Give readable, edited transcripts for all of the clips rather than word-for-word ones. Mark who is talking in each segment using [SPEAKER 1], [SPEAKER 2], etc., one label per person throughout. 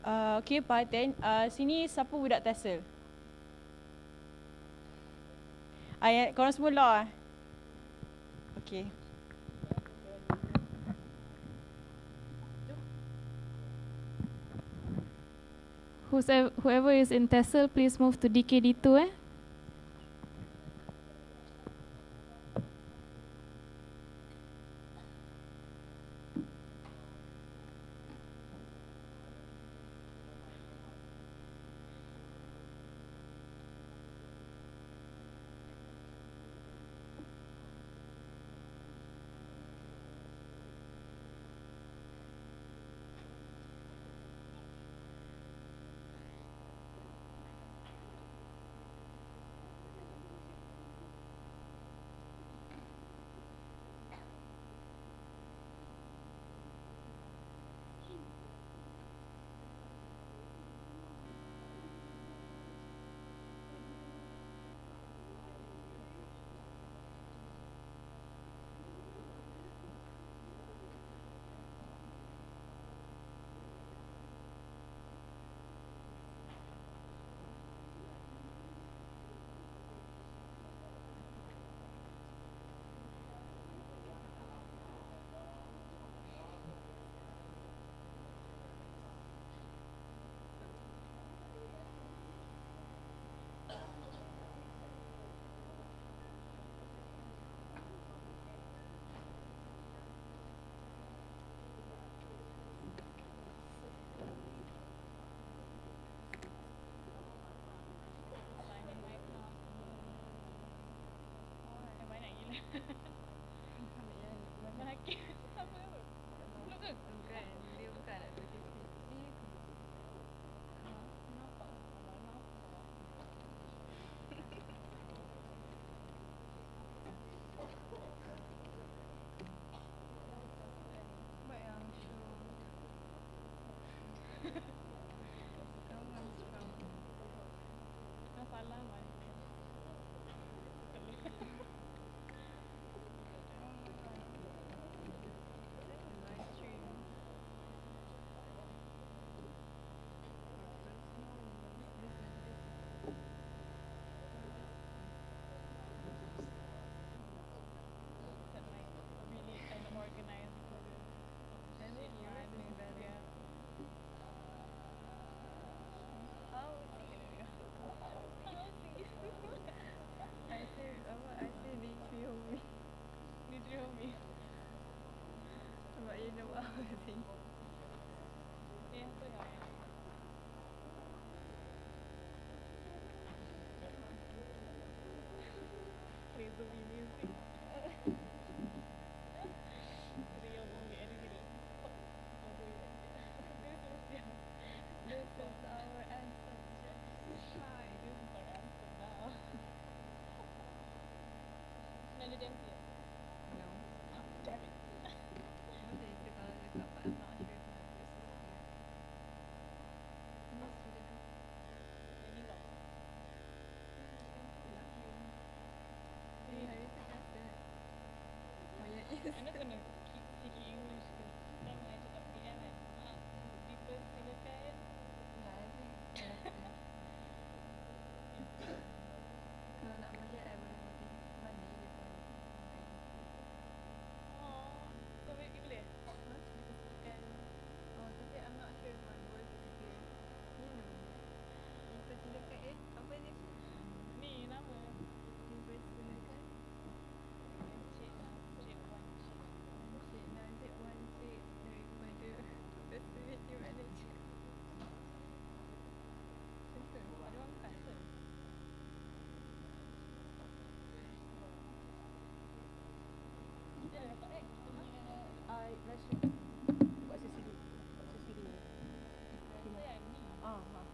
[SPEAKER 1] Okay, Pak Aten. Sini siapa budak Tesel? Korang semua law ah? Okay.
[SPEAKER 2] Whoever is in Tessel, please move to DKD2.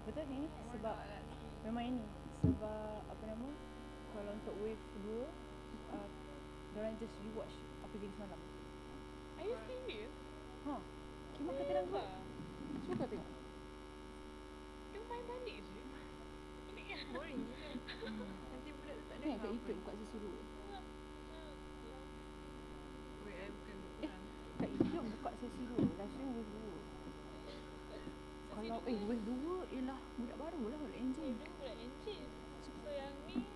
[SPEAKER 1] Betul ini sebab memang ini sebab apa nama, kalau untuk wave 2 diorang just rewatch apa jadi semalam.
[SPEAKER 2] Are you serious?
[SPEAKER 1] Ha, Kimak kata dalam group. Cuba kau tengok.
[SPEAKER 2] Dia main balik je. Boring je. Nanti budak tak
[SPEAKER 1] Ni agak ikut buka sesuruh.
[SPEAKER 2] Wait, I bukan
[SPEAKER 1] Tak ikut buka sesuruh. Live stream wave 2. Kalau Kalau wave 2 ialah budak baru lah, budak enjin.
[SPEAKER 2] Wave 2 budak enjin. So yang ni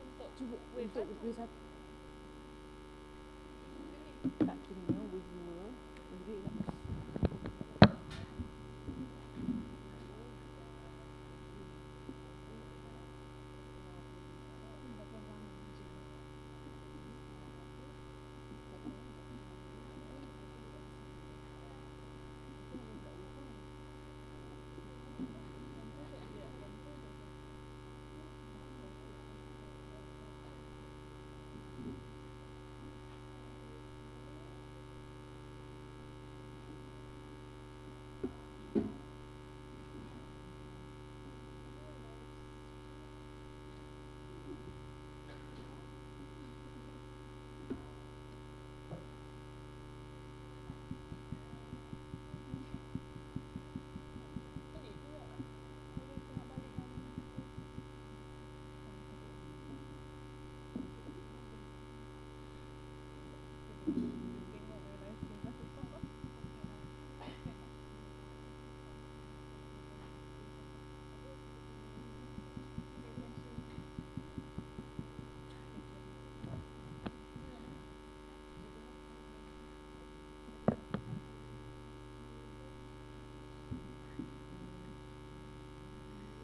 [SPEAKER 2] untuk
[SPEAKER 1] Cuba
[SPEAKER 2] wave
[SPEAKER 1] untuk
[SPEAKER 2] 1.
[SPEAKER 1] wave 1. Tak kira wave 2. Wave 2 ialah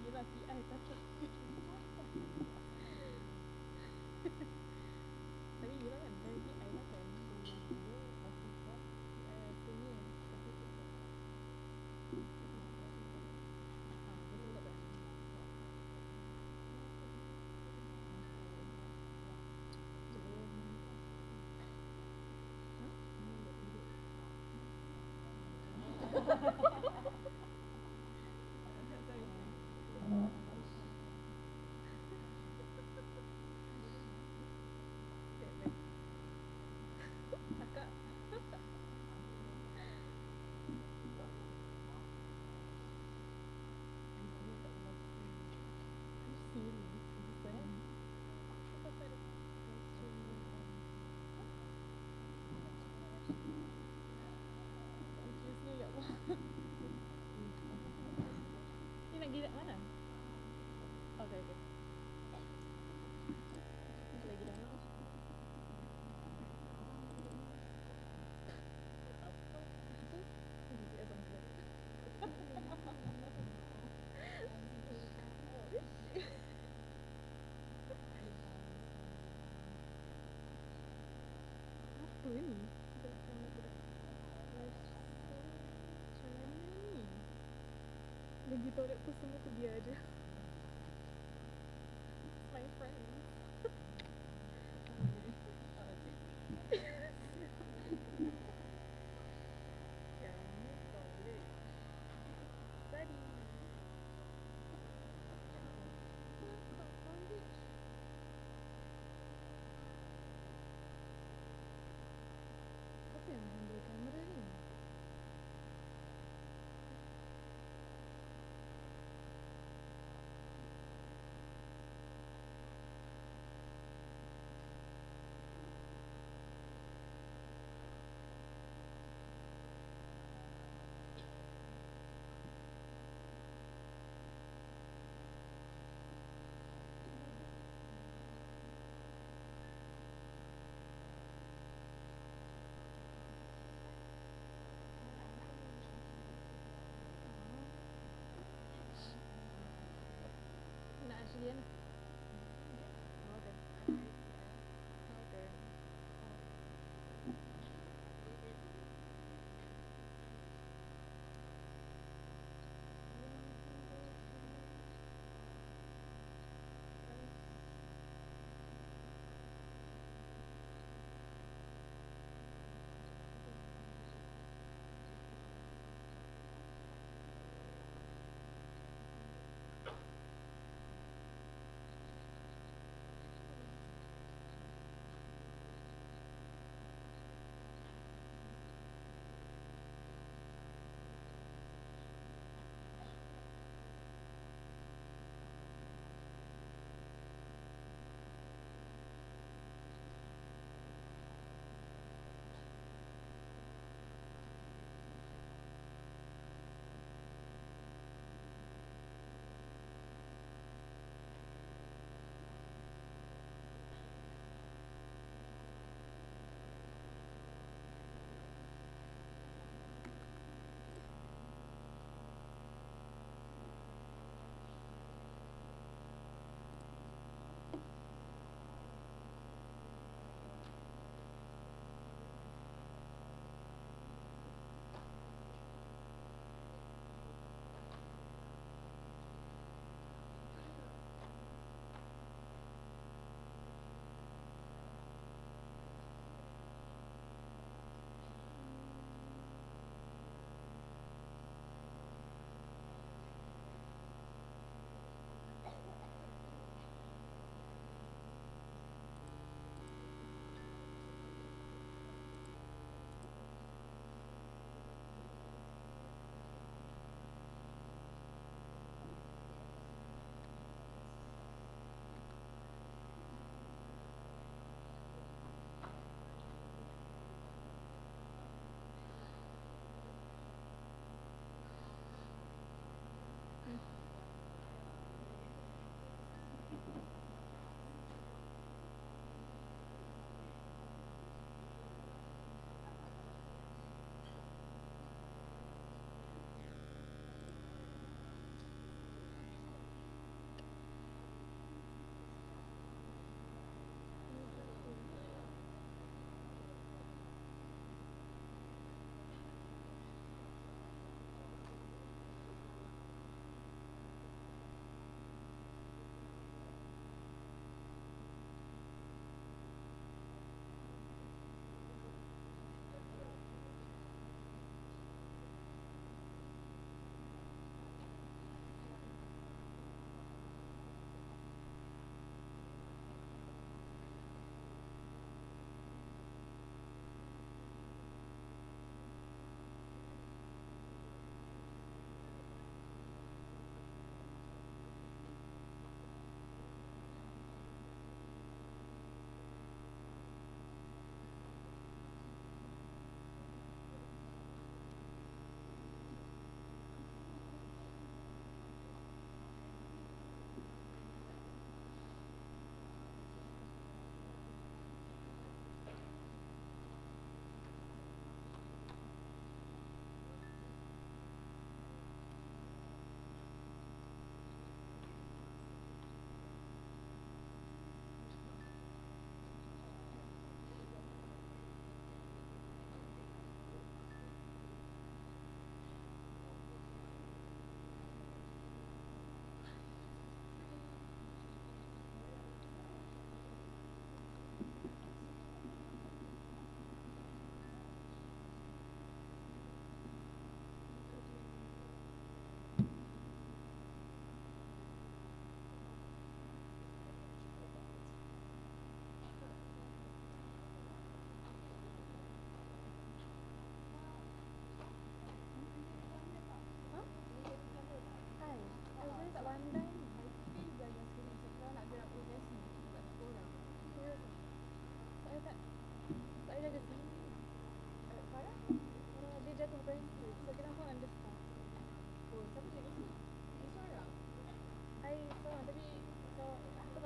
[SPEAKER 2] Yelah PI takut. Tapi yelah kan dari PI lah kan. Punya Kakak. Ni nak pergi mana? Okay, okay. Lagi dalam. Apa ni? Lagi tahu tu semua tu dia aja. My friend. Apa yang handle kamera ni? Nak Ashley kan? Okay. Okay.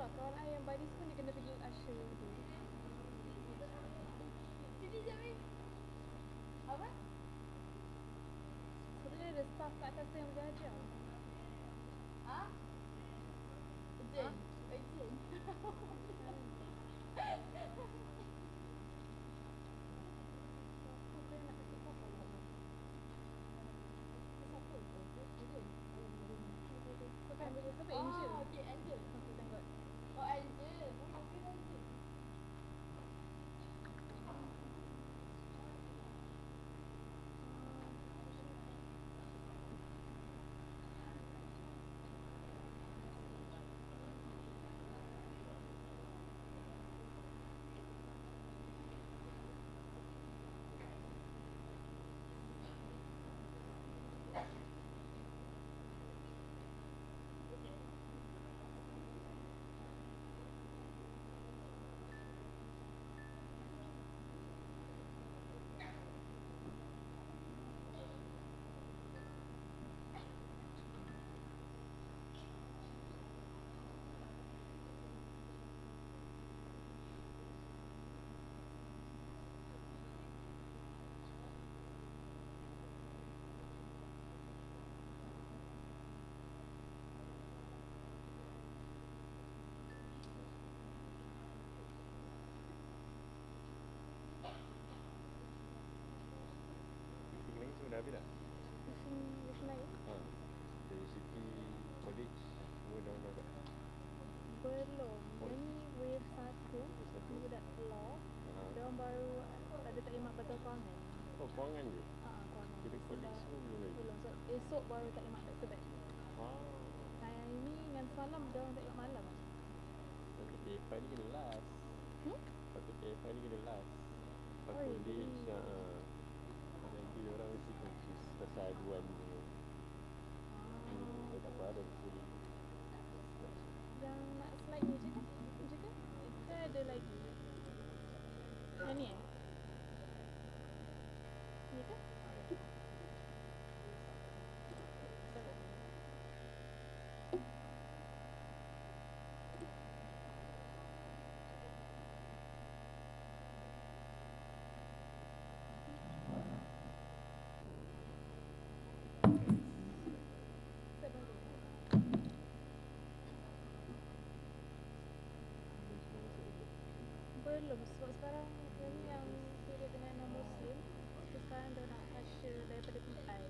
[SPEAKER 2] lah. Kawan I yang baris pun dia kena pergi usher tu. Sini je, Min. Apa? Sebenarnya ada staff kat atas tu yang belajar. Ha? Jen. Jen. Okay, Angel. Thank God. Oh, Angel. Okay, Angel.
[SPEAKER 3] Dah habis tak?
[SPEAKER 2] Mesin air?
[SPEAKER 3] Dari City College semua dah tak?
[SPEAKER 2] Belum. Yang ni wave 1 budak law. Diorang baru ada taklimat betul kewangan.
[SPEAKER 3] Oh, kewangan je?
[SPEAKER 2] Kewangan.
[SPEAKER 3] Kira college semua belum lagi?
[SPEAKER 2] Belum. So, esok baru taklimat back to back. Nah, yang ini dengan semalam diorang taklimat malam.
[SPEAKER 3] Nanti PFI ni kena last. Patut PFI ni kena last. Lepas college, nanti orang mesti confuse pasal aduan ni. Tak apa, ada betul.
[SPEAKER 2] Yang nak slide ni je kan? Kita ada lagi. Yang ni Ni kan? Belum, sebab sekarang ini yang kira dengan non-Muslim. Sekarang dia nak usher daripada PI.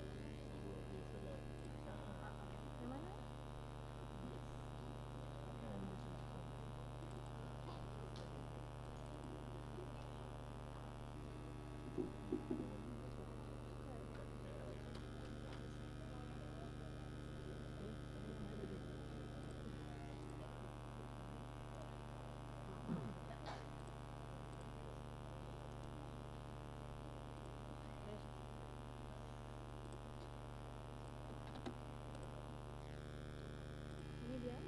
[SPEAKER 2] Yang mana? Ini dia.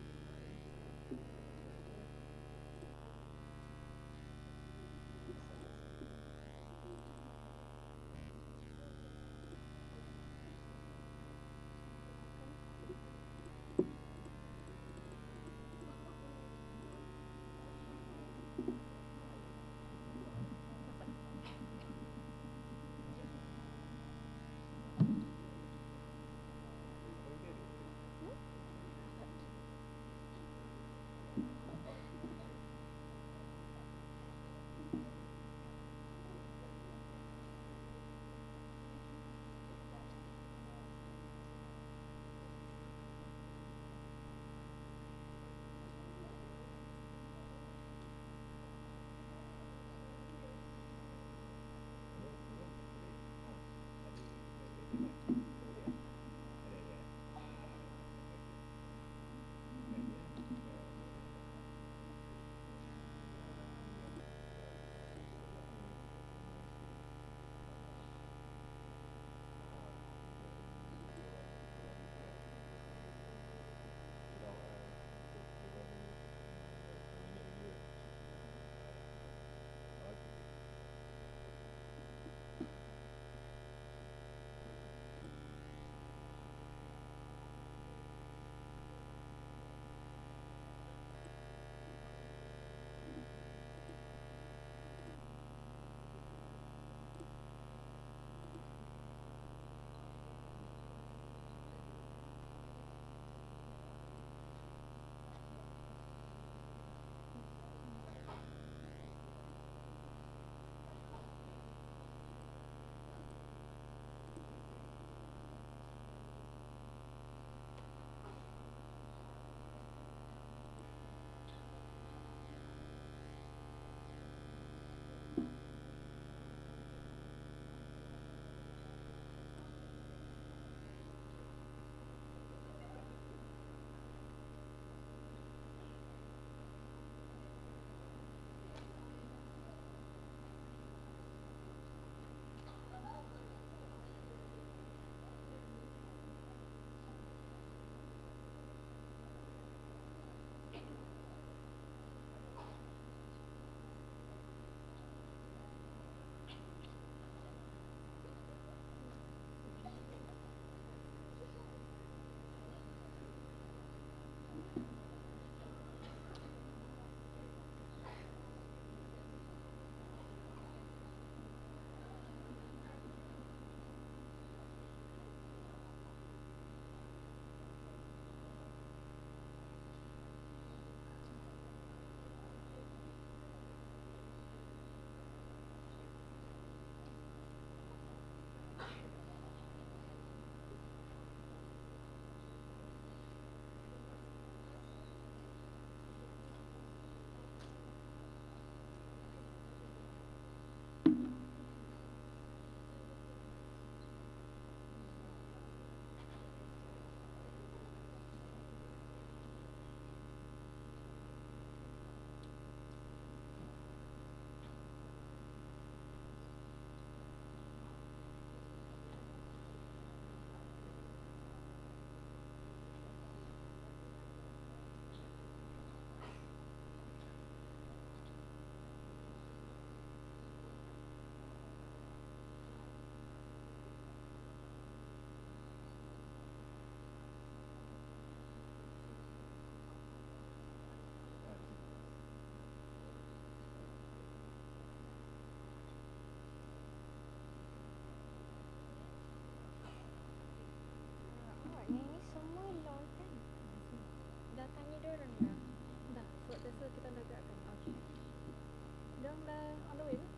[SPEAKER 2] Diorang dah on the way lah.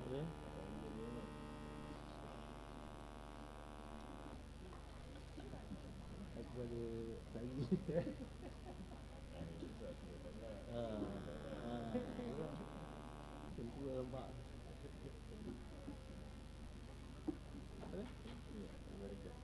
[SPEAKER 3] Ya. Aku boleh cari. Tentu lemak. Apa? Ya, burger.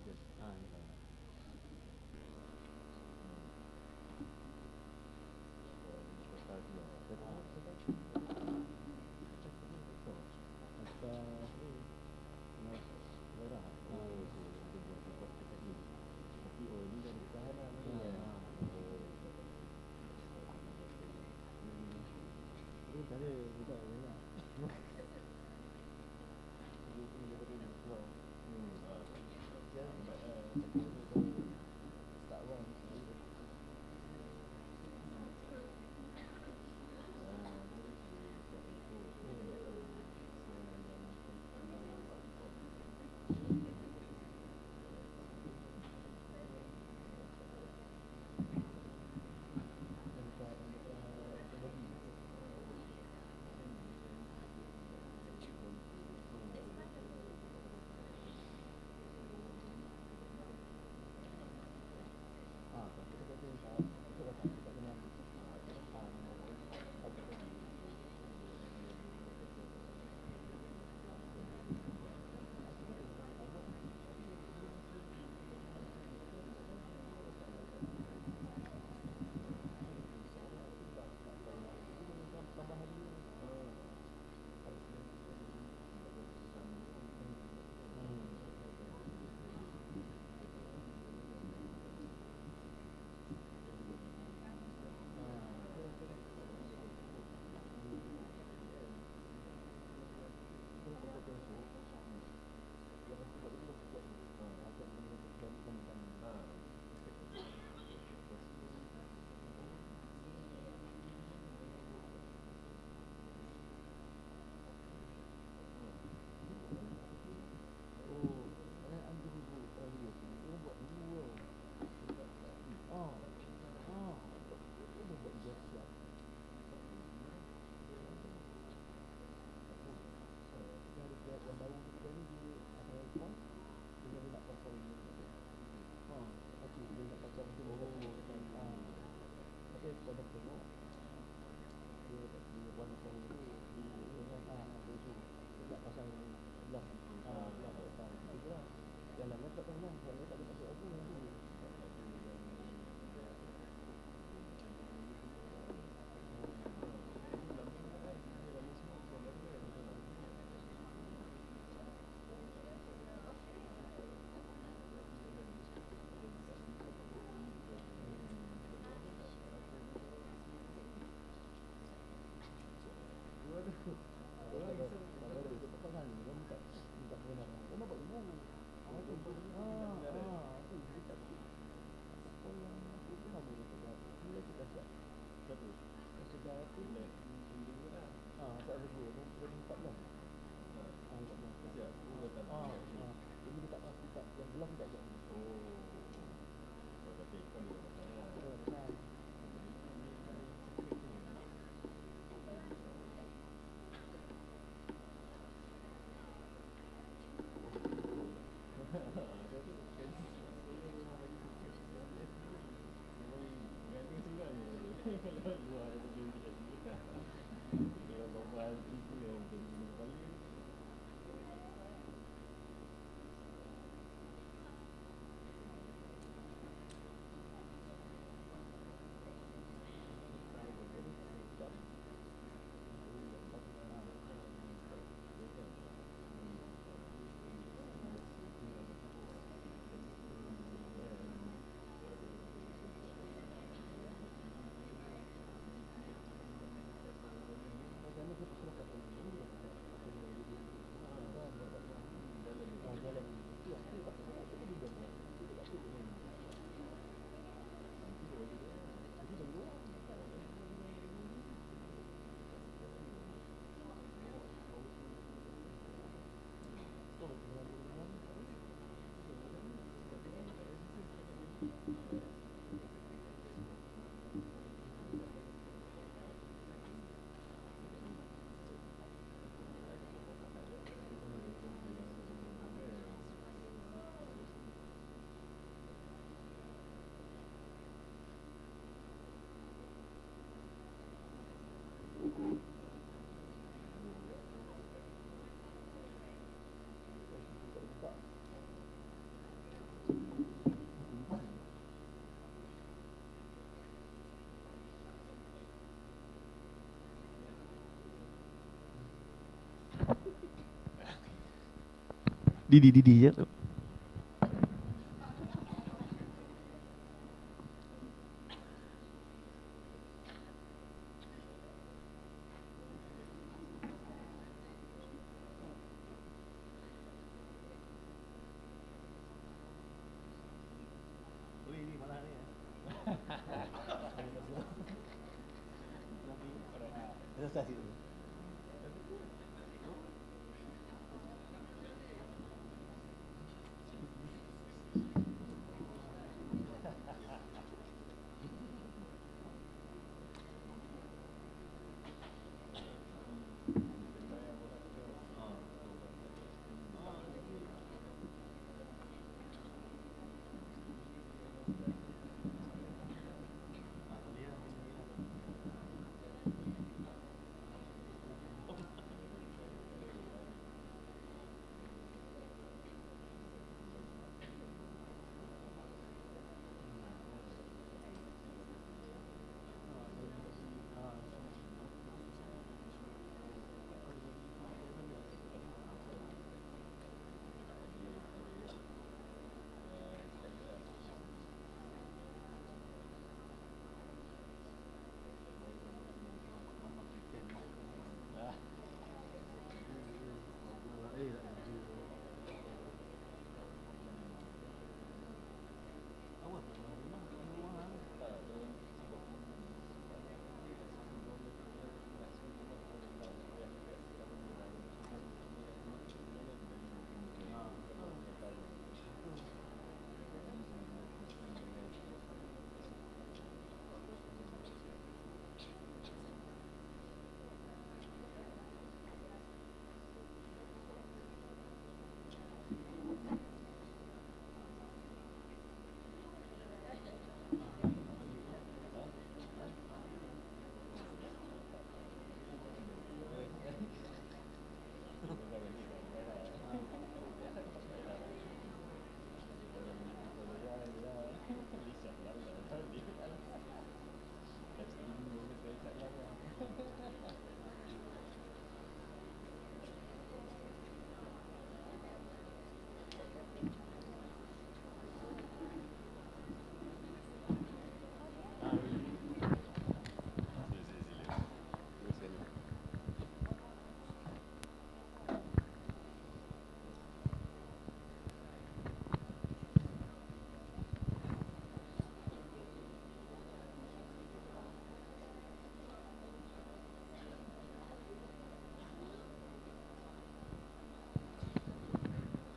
[SPEAKER 4] Didi ya.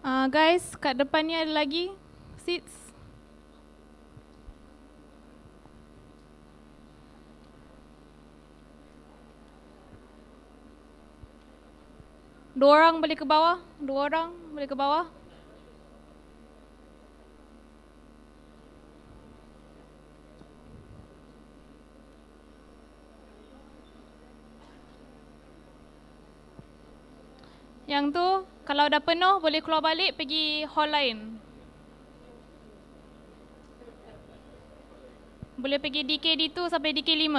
[SPEAKER 4] Guys, kat depan ni ada lagi seats. Dua orang boleh ke bawah. Dua orang boleh ke bawah. Yang tu, kalau dah penuh, boleh keluar balik pergi hall lain. Boleh pergi DKD2 sampai DK5.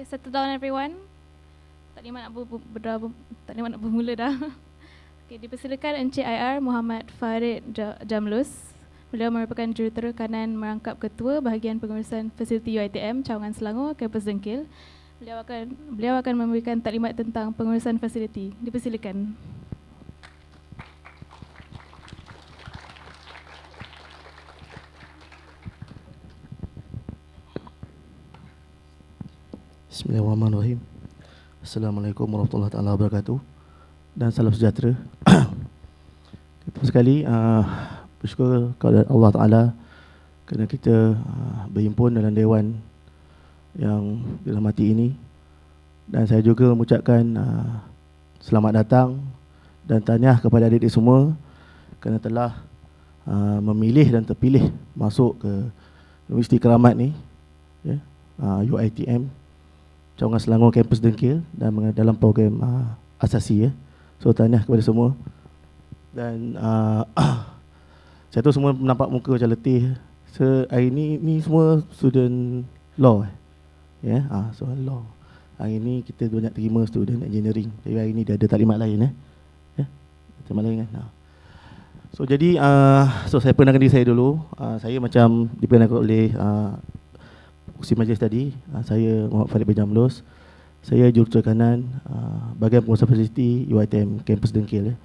[SPEAKER 4] Okay, settle down everyone. Tak lima nak bermula dah. Okay, dipersilakan Encik IR Muhammad Farid Jamlus. Beliau merupakan jurutera kanan merangkap ketua bahagian pengurusan fasiliti UiTM Cawangan Selangor, kampus Dengkil. Beliau akan memberikan taklimat tentang pengurusan fasiliti. Dipersilakan.
[SPEAKER 5] Bismillahirrahmanirrahim. Assalamualaikum warahmatullahi taala wabarakatuh. Dan salam sejahtera. Pertama sekali bersyukur kepada Allah Taala kerana kita berhimpun dalam dewan yang dirahmati ini. Dan saya juga mengucapkan selamat datang dan tahniah kepada adik-adik semua kerana telah memilih dan terpilih masuk ke Universiti Keramat ni, ya, UiTM Cawangan Selangor kampus Dengkil dan dalam program asasi, ya. So tahniah kepada semua. Dan saya tu semua nampak muka macam letih. So hari ni semua student law, ya, so law. Hari ni kita banyak terima student engineering. Jadi hari ni dia ada taklimat lain, ya. Taklimat lain kan. So jadi so saya perkenalkan diri saya dulu. Saya macam diperkenalkan oleh kursi majlis tadi, saya Muhammad Farid bin Jamlus. Saya jurutera kanan bahagian pengurusan fasiliti UiTM kampus Dengkil, ya.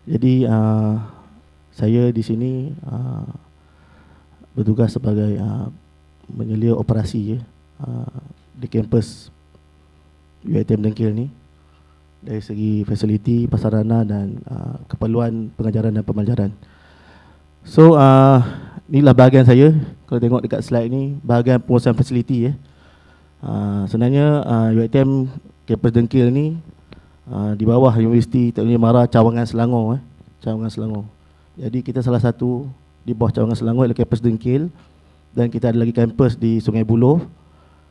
[SPEAKER 5] Jadi saya di sini bertugas sebagai menyelia operasi, ya, di kampus UiTM Dengkil ni dari segi fasiliti, prasarana dan keperluan pengajaran dan pembelajaran. So inilah bahagian saya. Kalau tengok dekat slide ni, bahagian pengurusan fasiliti, ya. Sebenarnya UiTM kampus Dengkil ni di bawah Universiti Teknologi Mara Cawangan Selangor, Cawangan Selangor. Jadi kita salah satu di bawah Cawangan Selangor ialah kampus Dengkil, dan kita ada lagi kampus di Sungai Buloh,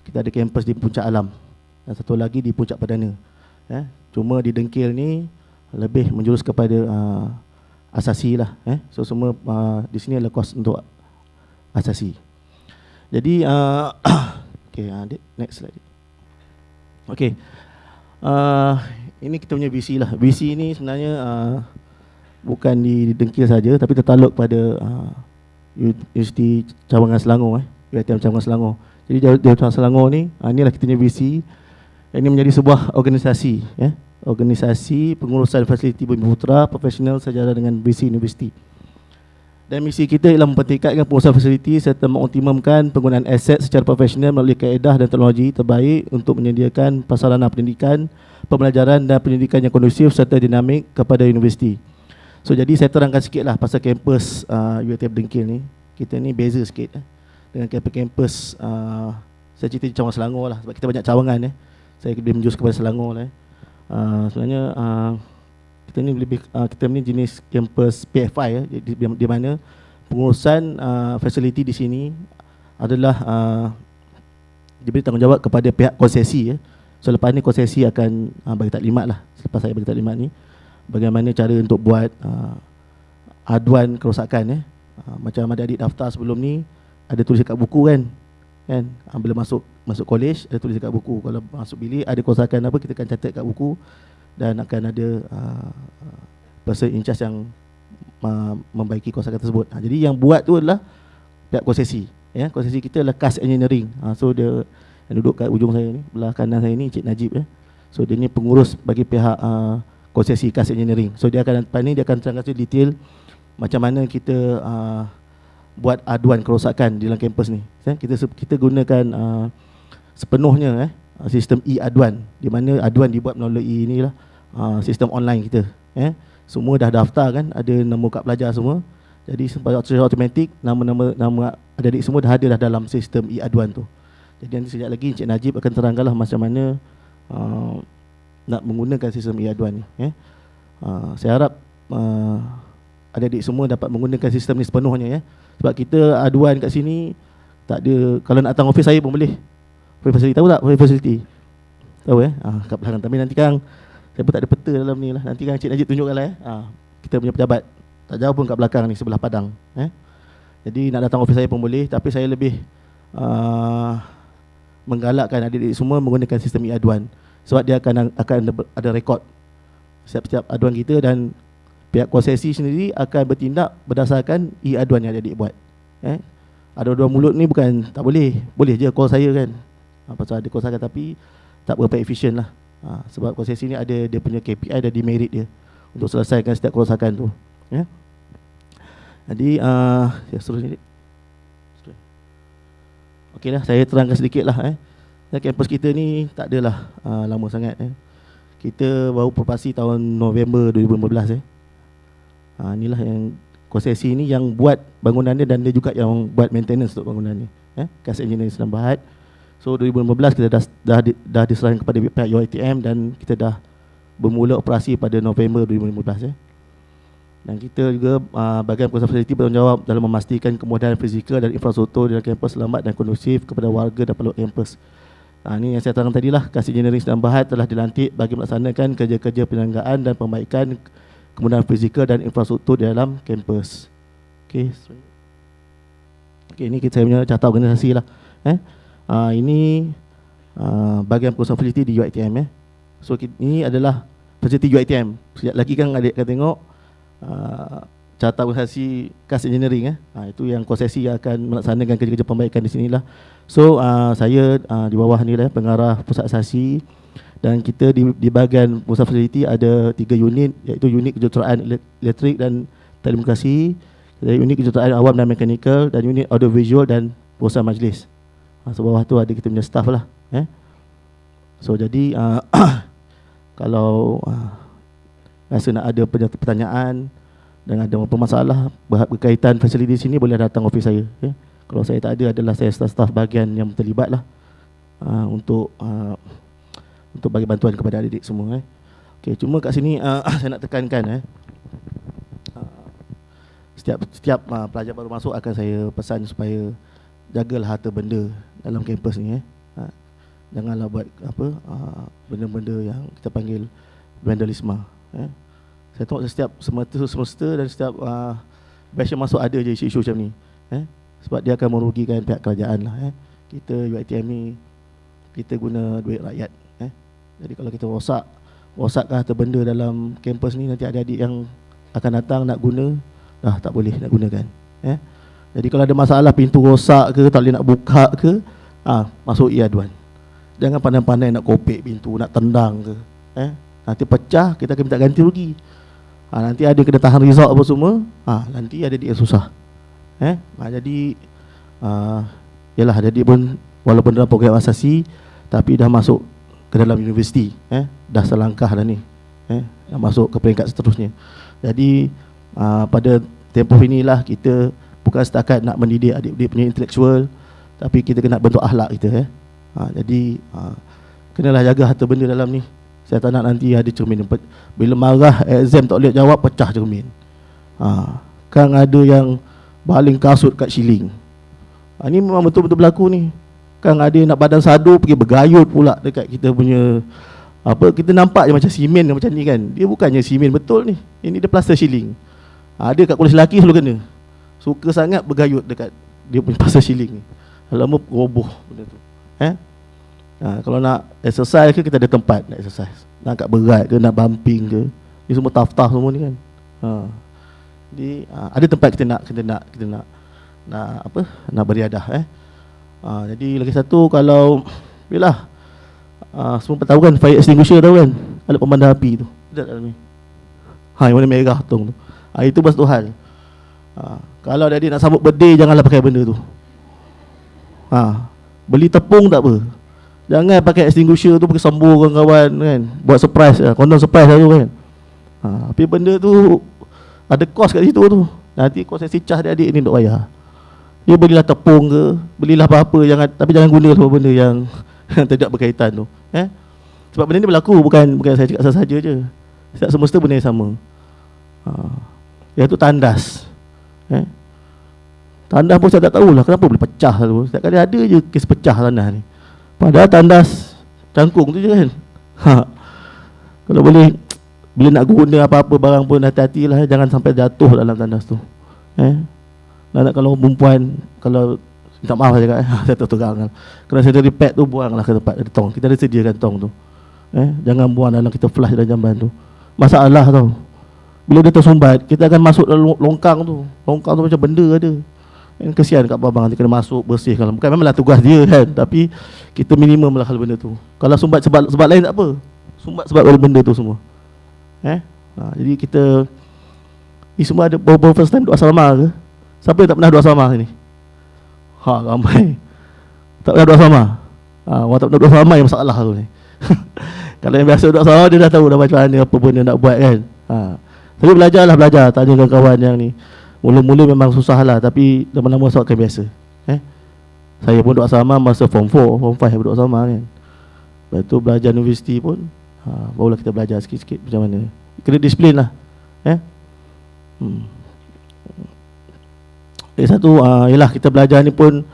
[SPEAKER 5] kita ada kampus di Puncak Alam, dan satu lagi di Puncak Perdana, ya. Cuma di Dengkil ni lebih menjurus kepada asasi lah, so semua di sini adalah kos untuk asasi. Jadi okay, next slide. Okay, ini kita punya VC lah. VC ni sebenarnya bukan di Dengkil saja, tapi tertaluk pada Universiti Cawangan Selangor, UiTM Cawangan Selangor. Jadi di Cawangan Selangor ni, inilah kita punya VC. Ini menjadi sebuah organisasi, ya, organisasi pengurusan fasiliti bumi putera profesional sejalan dengan VC Universiti. Dan misi kita ialah mempertingkatkan pengurusan fasiliti serta mengoptimumkan penggunaan aset secara profesional melalui kaedah dan teknologi terbaik untuk menyediakan prasarana pendidikan, pembelajaran dan pendidikan yang kondusif serta dinamik kepada universiti. So jadi saya terangkan sikitlah pasal kampus UiTM Dengkil ni. Kita ni beza sikit dengan kampus saya cerita di Cawangan Selangor lah, sebab kita banyak cawangan, ya. Saya lebih menjurus kepada Selangor lah, sebenarnya kita ni lebih kita ni jenis kampus PFI, ya, di mana pengurusan fasiliti di sini adalah diberi tanggungjawab kepada pihak konsesi, ya. So lepas ni konsesi akan bagi taklimat lah. Selepas saya bagi taklimat ni, bagaimana cara untuk buat aduan kerosakan, ya. Macam adik-adik daftar sebelum ni ada tulis dekat buku, kan. Bila masuk college ada tulis dekat buku. Kalau masuk bilik ada kerosakan apa, kita akan catat kat buku, dan akan ada person in charge yang membaiki kerosakan tersebut. Jadi yang buat tu adalah pihak konsesi, ya. Konsesi kita adalah CAS Engineering. So dia yang duduk kat ujung saya ni, belah kanan saya ni, Encik Najib, ya. So dia ni pengurus bagi pihak konsesi CAS Engineering. So dia akan dia akan terangkan secara detail macam mana kita buat aduan kerosakan di dalam kampus ni. Kita gunakan sepenuhnya sistem e-aduan, di mana aduan dibuat melalui inilah sistem online kita, ya. Semua dah daftar, kan, ada nombor kad pelajar semua. Jadi secara automatik nama adik-adik semua dah ada dah dalam sistem e-aduan tu. Jadi nanti sekejap lagi Encik Najib akan terangkanlah macam mana nak menggunakan sistem e-aduan ni, ya. Saya harap adik-adik semua dapat menggunakan sistem ni sepenuhnya, ya. Sebab kita aduan kat sini tak ada, kalau nak datang office saya pun boleh. Facility, tahu tak facility? Tahu, kat belakang. Tapi nanti kan saya pun tak ada peta dalam ni lah. Nanti kan Encik Najib tunjukkan lah, kita punya pejabat tak jauh pun kat belakang ni, sebelah padang, Jadi nak datang office saya pun boleh. Tapi saya lebih menggalakkan adik-adik semua menggunakan sistem e-aduan, sebab dia akan ada rekod setiap aduan kita, dan pihak konsesi sendiri akan bertindak berdasarkan e-aduan yang adik buat. Aduan mulut ni bukan tak boleh, boleh je call saya kan, pasal ada call saya, tapi tak berapa efisien lah. Sebab konsesi ni ada dia punya KPI dan demerit dia untuk selesaikan setiap kerosakan tu. Jadi seterusnya. Okey lah, saya terangkan sedikit lah. Kampus kita ni tak adalah lama sangat. Kita baru beroperasi tahun November 2015. Inilah yang konsesi ni yang buat bangunan dia, dan dia juga yang buat maintenance untuk bangunan ni. Kas Engineering Islam Berhad. So 2015 kita dah diserahkan kepada pihak UiTM, dan kita dah bermula operasi pada November 2015. Dan kita juga bahagian pengurusan fasiliti bertanggungjawab dalam memastikan kemudahan fizikal dan infrastruktur dalam kampus selamat dan kondusif kepada warga dan peluk kampus. Ini yang saya terangkan tadi lah, Kas Engineering Islam Berhad telah dilantik bagi melaksanakan kerja-kerja penyelenggaraan dan perbaikan kemudahan fizikal dan infrastruktur di dalam kampus. Okey, ini saya punya carta organisasi lah. Ini bahagian pengurusan fasiliti di UiTM. So ini adalah fasiliti UiTM. Sekejap lagi kan adik akan tengok carta organisasi Kas Engineering. Itu yang konsesi yang akan melaksanakan kerja-kerja perbaikan di sinilah. So saya di bawah ni lah, pengarah pusat asasi, dan kita di bahagian pusat fasiliti ada 3 unit, iaitu unit kejuruteraan elektrik dan telekomunikasi, unit kejuruteraan awam dan mekanikal, dan unit audiovisual dan pengurusan majlis. Sebawah tu ada kita punya staff lah. So jadi kalau rasa nak ada pertanyaan dan ada apa masalah berkaitan fasiliti sini, boleh datang ofis saya. Kalau saya tak ada, adalah saya staf bahagian yang terlibat lah untuk bagi bantuan kepada adik-adik semua. Okay, cuma kat sini saya nak tekankan setiap pelajar baru masuk akan saya pesan supaya jagalah harta benda dalam kampus ni. Janganlah buat benda-benda yang kita panggil vandalisme. Saya tengok setiap semester dan setiap batch yang masuk ada je isu-isu macam ni. Sebab dia akan merugikan pihak kerajaan lah. Kita UiTM ni, kita guna duit rakyat. Jadi kalau kita rosakkan harta benda dalam kampus ni, nanti adik-adik yang akan datang nak guna, dah tak boleh nak gunakan. Jadi kalau ada masalah, pintu rosak ke, tak boleh nak buka ke, masuk e-aduan. Jangan pandai-pandai nak kopek pintu, nak tendang ke. Nanti pecah, kita akan minta ganti rugi. Nanti ada kena tahan resort apa semua, nanti ada dia susah. Jadi yalah, jadi pun walaupun dalam program asasi, tapi dah masuk ke dalam universiti, dah selangkah dah ni, dah masuk ke peringkat seterusnya. Jadi pada tempoh inilah kita bukan setakat nak mendidik adik-adik punya intelektual, tapi kita kena bentuk akhlak kita. Jadi kenalah jaga harta benda dalam ni. Saya tak nak nanti ada cermin bila marah exam tak boleh jawab, pecah cermin. Kan ada yang baling kasut kat shilling. Ini memang betul-betul berlaku ni. Kan ada yang nak badan sadu, pergi bergayut pula dekat kita punya kita nampak je macam simen macam ni kan. Dia bukannya simen betul ni. Ini dia plaster shilling. Ada kat kulit lelaki selalu kena. Suka sangat bergayut dekat dia punya plaster shilling ni. Lama roboh benda tu. Kalau nak exercise ke, kita ada tempat nak exercise. Nak angkat berat ke, nak bumping ke, ni semua tough semua ni kan. Jadi ada tempat kita nak nak beriadah. Jadi lagi satu, kalau yalah, semua tahu kan fire extinguisher tahu kan, alat pemadam api tu ada dalam ni. Yang warna merah tong tu. Itu satu hal. Kalau adik nak sambut birthday, janganlah pakai benda tu. Beli tepung tak apa, jangan pakai extinguisher tu, pergi sambung kawan-kawan kan, buat surprise, kondom surprise lah tu kan. Tapi benda tu ada kos kat situ tu. Nanti konsesi cas adik-adik ni duk bayar. Dia belilah tepung ke, belilah apa-apa, tapi jangan guna semua benda yang tidak berkaitan tu. Sebab benda ni berlaku, bukan saya cakap sahaja je. Setiap semesta benda yang sama. Iaitu tandas. Tandas pun saya tak tahulah kenapa boleh pecah tu. Setiap kali ada je kes pecah tandas ni. Padahal tandas cangkung tu je kan. Kalau boleh, bila nak guna apa-apa barang pun hati-hatilah, jangan sampai jatuh dalam tandas tu. Kalau perempuan, kalau minta maaf saya cakap. Saya terang kan. Kalau saya dari pad tu buanglah ke tempat ada tong. Kita ada sediakan tong tu. Jangan buang dalam kita flush dalam jamban tu. Masalah tau. Bila dia tersumbat, kita akan masuk dalam longkang tu. Longkang tu macam benda ada. Kesian kat babang nanti kena masuk bersihkan. Bukan memanglah tugas dia kan, tapi kita minimum lah hal benda tu. Kalau sumbat sebab lain tak apa. Sumbat sebab benda tu semua. Jadi kita ni semua ada baru first time doa salama ke? Siapa yang tak pernah doa salama sini? Ramai. Tak pernah doa salama. Orang tak pernah doa salama yang masalah tu ni. Kalau yang biasa doa salama dia dah tahu dah macam mana apa pun dia nak buat kan. Tapi belajar. Tanya kawan-kawan yang ni. Mula-mula memang susah lah, tapi lama-lama so akan biasa. Saya pun doa salama masa form 4, form 5 berdoa salama kan. Lepas tu belajar universiti pun barulah kita belajar sikit-sikit macam mana. Kena disiplin lah. Satu ialah kita belajar ni pun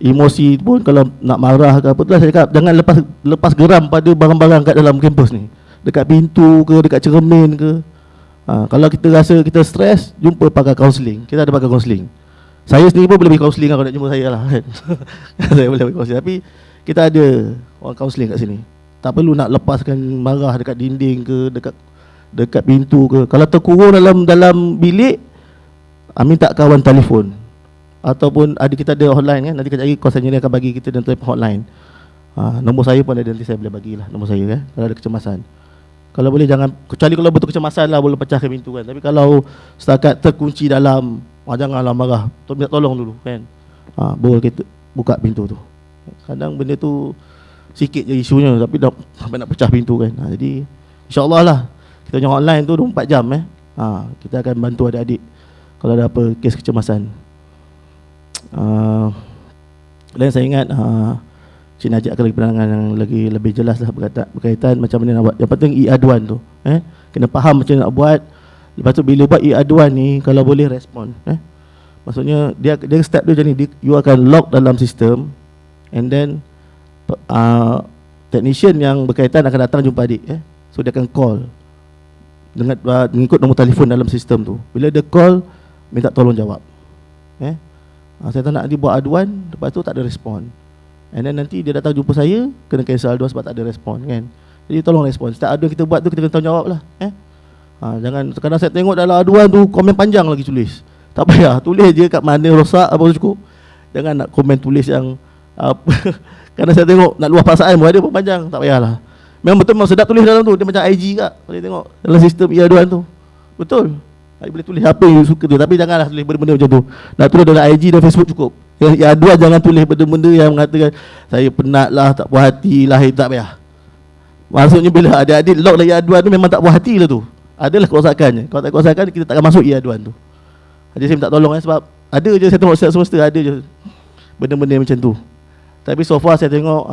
[SPEAKER 5] emosi pun kalau nak marah ke apa tu lah saya cakap jangan lepas geram pada barang-barang kat dalam kampus ni. Dekat pintu ke, dekat cermin ke. Kalau kita rasa kita stres, jumpa pakar kaunseling. Kita ada pakar kaunseling. Saya sendiri pun boleh pergi kaunseling kalau nak jumpa saya lah kan. Saya boleh pergi kaunseling. Tapi kita ada orang kaunseling kat sini. Tak perlu nak lepaskan marah dekat dinding ke, dekat pintu ke. Kalau terkurung dalam bilik, minta kawan telefon. Ataupun kita ada hotline kan. Nanti kejap lagi kawasan ni akan bagi kita dan telefon hotline. Nombor saya pun ada, nanti saya boleh bagilah nombor saya kan, kalau ada kecemasan. Kalau boleh jangan, kecuali kalau betul kecemasan lah boleh pecahkan pintu kan. Tapi kalau setakat terkunci dalam, janganlah marah, minta tolong dulu kan. Baru kita buka pintu tu. Kadang benda tu sikit je isunya, tapi dah sampai nak pecah pintu kan. Jadi insyaAllah lah kita punya hotline tu 24 jam kita akan bantu adik-adik kalau ada apa kes kecemasan. Dan saya ingat Cik Najib akan lagi penerangan yang lebih jelas lah berkaitan macam mana nak buat. Yang penting e-aduan tu kena faham macam mana nak buat. Lepas tu bila buat e-aduan ni, kalau boleh respon maksudnya dia step dia macam ni, you akan lock dalam sistem, and then technician yang berkaitan akan datang jumpa adik. So dia akan call dengan mengikut nombor telefon dalam sistem tu. Bila dia call, minta tolong jawab. Saya tak nak dia buat aduan, lepas tu tak ada respon. And then nanti dia datang jumpa saya, kena cancel aduan sebab tak ada respon kan. Jadi tolong respon. Setiap aduan kita buat tu kita kena tanggungjawab lah. Jangan, kadang saya tengok dalam aduan tu komen panjang lagi tulis. Tak payah, tulis je kat mana rosak apa cukup. Jangan nak komen tulis yang kadang saya tengok nak luah perasaan pun ada pun panjang. Tak payahlah. Memang betul memang sedap tulis dalam tu. Dia macam IG kat. Boleh tengok dalam sistem e-aduan tu. Betul. Boleh tulis apa yang suka tu, tapi janganlah tulis benda-benda macam tu. Nak tulis dalam IG dan Facebook cukup. Yang aduan jangan tulis benda-benda yang mengatakan saya penat lah, tak puas hati lah, tak payah. Maksudnya bila adik-adik lock dalam aduan tu memang tak puas hati lah tu. Adalah kerosakannya. Kalau tak kerosakan kita takkan masuk aduan tu. Jadi saya minta tolong sebab ada je saya tengok semesta ada je benda-benda macam tu. Tapi so far saya tengok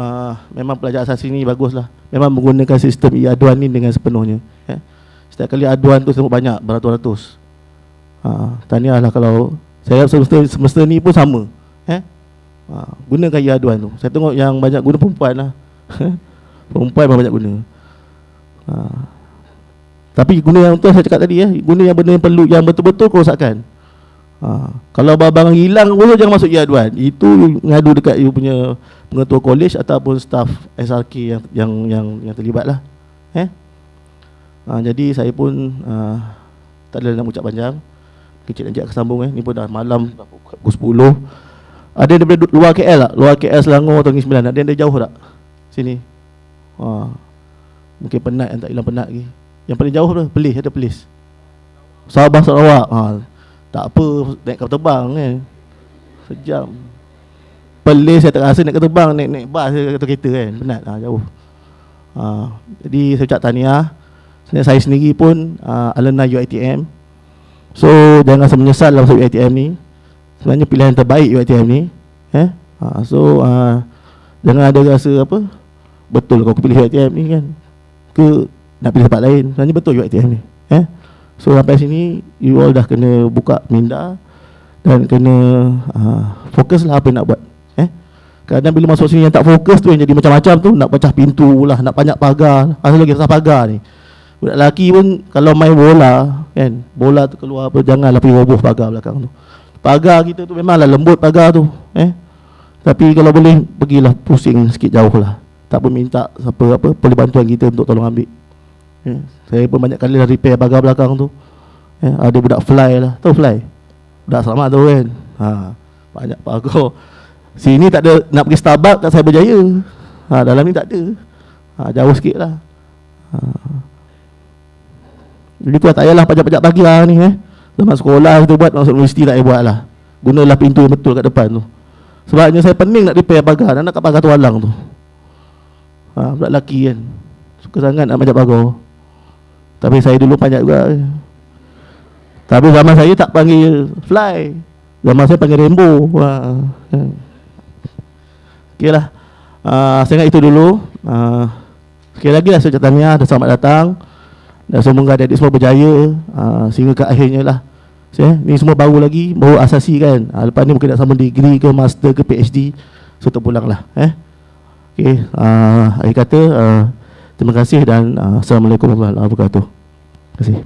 [SPEAKER 5] memang pelajar asasi ni baguslah. Memang menggunakan sistem e-aduan ni dengan sepenuhnya. Setiap kali aduan tu tengok banyak beratus-ratus. Tahniahlah kalau saya semesta ni pun sama. Gunakan e-aduan tu. Saya tengok yang banyak guna perempuan lah. Perempuan memang banyak guna. Tapi guna yang tu saya cakap tadi guna yang benda yang perlu, yang betul-betul kerosakan. Kalau barang hilang pun jangan masuk e-aduan. Itu ngadu dekat you punya pengetua college ataupun staff SRK yang terlibat lah. Jadi saya pun tak ada nak ucap panjang. Kecil Najib akan sambung ni pun dah malam pukul 10. Ada yang daripada luar KL tak? Luar KL Selangor atau Negeri Sembilan. Ada yang dari jauh tak? Sini. Mungkin penat yang tak hilang penat lagi. Yang paling jauh tu Perlis, ada Perlis. Sabah Sarawak. Tak apa naik kapal terbang kan. Sejam. Perlis saya tak rasa naik kapal terbang, naik bas atau kereta kan. Penat jauh. Jadi saya ucap tahniah. Sebenarnya saya sendiri pun alumni UiTM. So jangan rasa menyesal dalam masuk UiTM ni. Sebenarnya pilihan terbaik UiTM ni. So jangan ada rasa apa, betul kalau aku pilih UiTM ni kan, ke nak pilih tempat lain. Sebenarnya betul UiTM ni. So sampai sini you all dah kena buka minda dan kena fokus lah apa yang nak buat. Kadang bila masuk sini yang tak fokus tu yang jadi macam-macam tu, nak pecah pintu lah, nak banyak pagar. Asal lagi rasa pagar ni. Budak lelaki pun kalau main bola kan, bola tu keluar apa, janganlah pergi roboh pagar belakang tu. Pagar kita tu memanglah lembut pagar tu. Tapi kalau boleh, pergilah pusing sikit jauh lah. Tak pun minta siapa boleh bantuan kita untuk tolong ambil. Saya pun banyak kali dah repair pagar belakang tu. Ada budak fly lah, tahu fly? Budak selamat tu kan. Banyak pagar. Sini tak ada, nak pergi Starbucks kat Cyberjaya. Dalam ni tak ada. Jauh sikit lah. Jadi tu tak payahlah pajak-pajak pagar ni. Zaman sekolah kita buat, masuk universiti tak payah buat lah. Gunalah pintu yang betul kat depan tu. Sebabnya saya pening nak repair pagar, nak kat pagar tu halang tu. Budak lelaki kan, suka sangat nak pajak pagar. Tapi saya dulu panjat juga. Tapi zaman saya tak panggil fly, zaman saya panggil rainbow. Okey lah. Saya ingat itu dulu. Sekali lagi lah saya ucap tahniah dan selamat datang. Dan semoga adik-adik semua berjaya sehingga ke akhirnya lah. Ni semua baru lagi, baru asasi kan. Lepas ni mungkin nak sambung degree ke master ke PhD. So terpulang lah. Okey, akhir kata terima kasih dan Assalamualaikum warahmatullahi wabarakatuh. Terima kasih.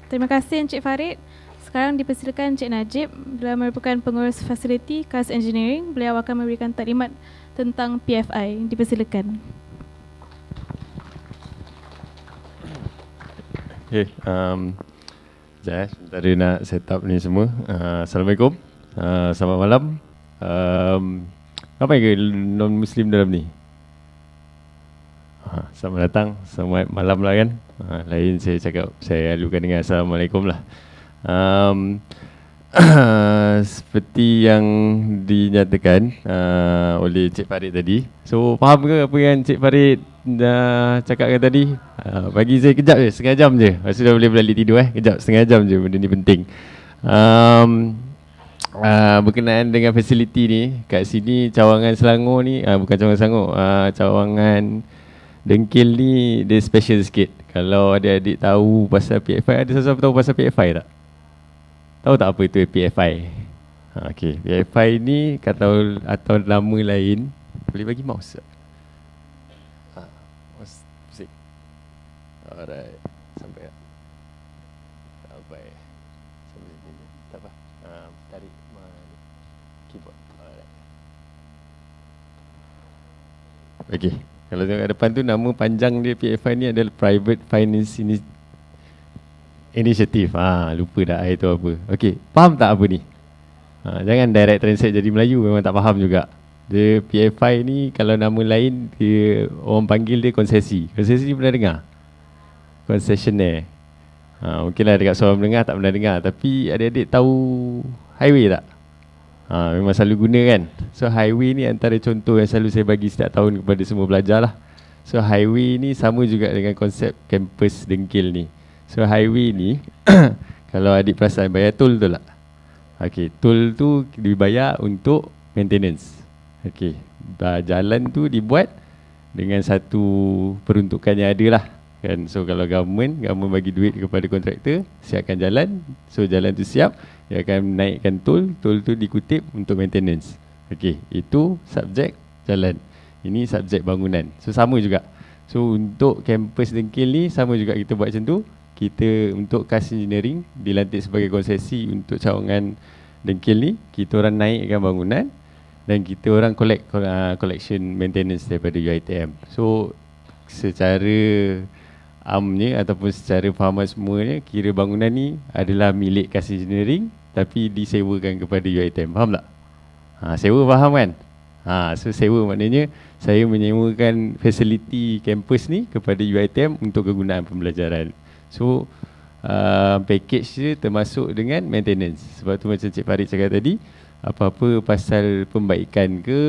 [SPEAKER 4] Terima kasih Encik Farid. Sekarang dipersilakan Encik Najib. Beliau merupakan pengurus fasiliti KAS Engineering. Beliau akan memberikan taklimat tentang PFI. Dipersilakan.
[SPEAKER 3] Okay, sebentar nak set up ni semua. Assalamualaikum, selamat malam. Apa yang non-Muslim dalam ni? Selamat datang, selamat malam lah kan. Lain saya cakap, saya alukan dengan Assalamualaikum lah. Seperti yang dinyatakan oleh Cik Farid tadi. So faham ke apa yang Cik Farid dah cakapkan tadi? Bagi saya kejap je, setengah jam je. Lepas tu dah boleh balik tidur kejap, setengah jam je, benda ni penting. Berkenaan dengan fasiliti ni, kat sini Cawangan Selangor ni, bukan Cawangan Selangor, Cawangan Dengkil ni dia special sikit. Kalau adik-adik tahu pasal PFI, ada siapa tahu pasal PFI tak? Tahu tak apa itu PFI? Okey, PFI ni kata atau nama lain, boleh bagi mouse tak? Mouse pusing. Alright, sampai tak? Sampai. Sampai sini. Tak apa. Tarik keyboard. Alright. Okey, kalau tengok kat depan tu, nama panjang dia PFI ni adalah Private Finance Initiative. Lupa dah itu apa. Okey, faham tak apa ni? Jangan direct translate jadi Melayu, memang tak faham juga. Dia PFI ni kalau nama lain dia orang panggil dia konsesi. Konsesi pernah dengar? Concessionaire. Mungkinlah dekat seorang mendengar tak pernah dengar, tapi adik-adik tahu highway tak? Memang selalu guna kan. So highway ni antara contoh yang selalu saya bagi setiap tahun kepada semua pelajar lah. So highway ni sama juga dengan konsep kampus Dengkil ni. So highway ni kalau adik perasan bayar tol tu lah. Okey, tol tu dibayar untuk maintenance. Okey, jalan tu dibuat dengan satu peruntukan yang ada lah kan. So kalau government bagi duit kepada kontraktor, siapkan jalan. So jalan tu siap, dia akan naikkan tol tu dikutip untuk maintenance. Okey, itu subjek jalan. Ini subjek bangunan. So sama juga. So untuk kampus Dengkil ni sama juga kita buat macam tu. Kita untuk KAS Engineering dilantik sebagai konsesi untuk Cawangan Dengkil ni, kita orang naikkan bangunan dan kita orang collection maintenance daripada UiTM. So secara amnya ataupun secara fahaman semuanya, kira bangunan ni adalah milik KAS Engineering tapi disewakan kepada UiTM. Faham tak? Sewa faham kan? So sewa maknanya saya menyewakan fasiliti kampus ni kepada UiTM untuk kegunaan pembelajaran. So package dia termasuk dengan maintenance. Sebab tu macam Cik Farid cakap tadi, apa-apa pasal pembaikan ke,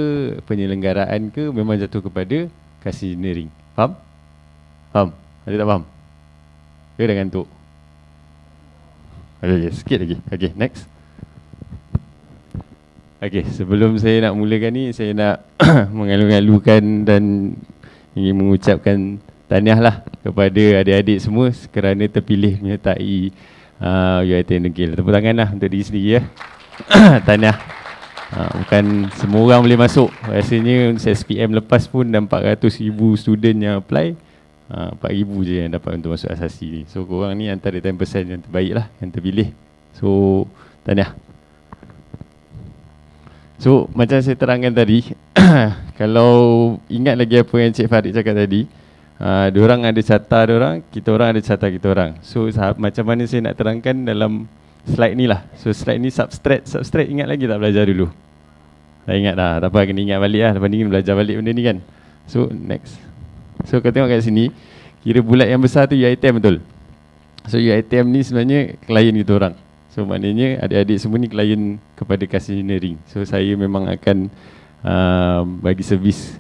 [SPEAKER 3] penyelenggaraan ke, memang jatuh kepada KAS Engineering. Faham? Faham? Ada tak faham? Ke dah ngantuk? Okay, sikit lagi. Okay, next. Okay, sebelum saya nak mulakan ni, saya nak mengalu-alukan dan ingin mengucapkan tahniah lah kepada adik-adik semua kerana terpilih menyertai UiTM Dengkil. Tepuk tangan lah untuk diri sendiri ya. Tahniah. Bukan semua orang boleh masuk. Rasanya SPM lepas pun dah 400,000 student yang apply. 4,000 je yang dapat untuk masuk asasi ni. So korang ni antara 10% yang terbaik lah, yang terpilih. So tahniah. So macam saya terangkan tadi, kalau ingat lagi apa yang Cik Farid cakap tadi, diorang ada carta diorang, kita orang ada carta kita orang. So macam mana saya nak terangkan dalam slide ni lah. So slide ni subtract ingat lagi tak belajar dulu? Tak ingat dah, tak apa, kena ingat balik lah. Lepas ni kena belajar balik benda ni kan. So next. So kau tengok kat sini, kira bulat yang besar tu UiTM betul. So UiTM ni sebenarnya klien kita orang. So maknanya adik-adik semua ni klien kepada KAS Engineering. So saya memang akan bagi servis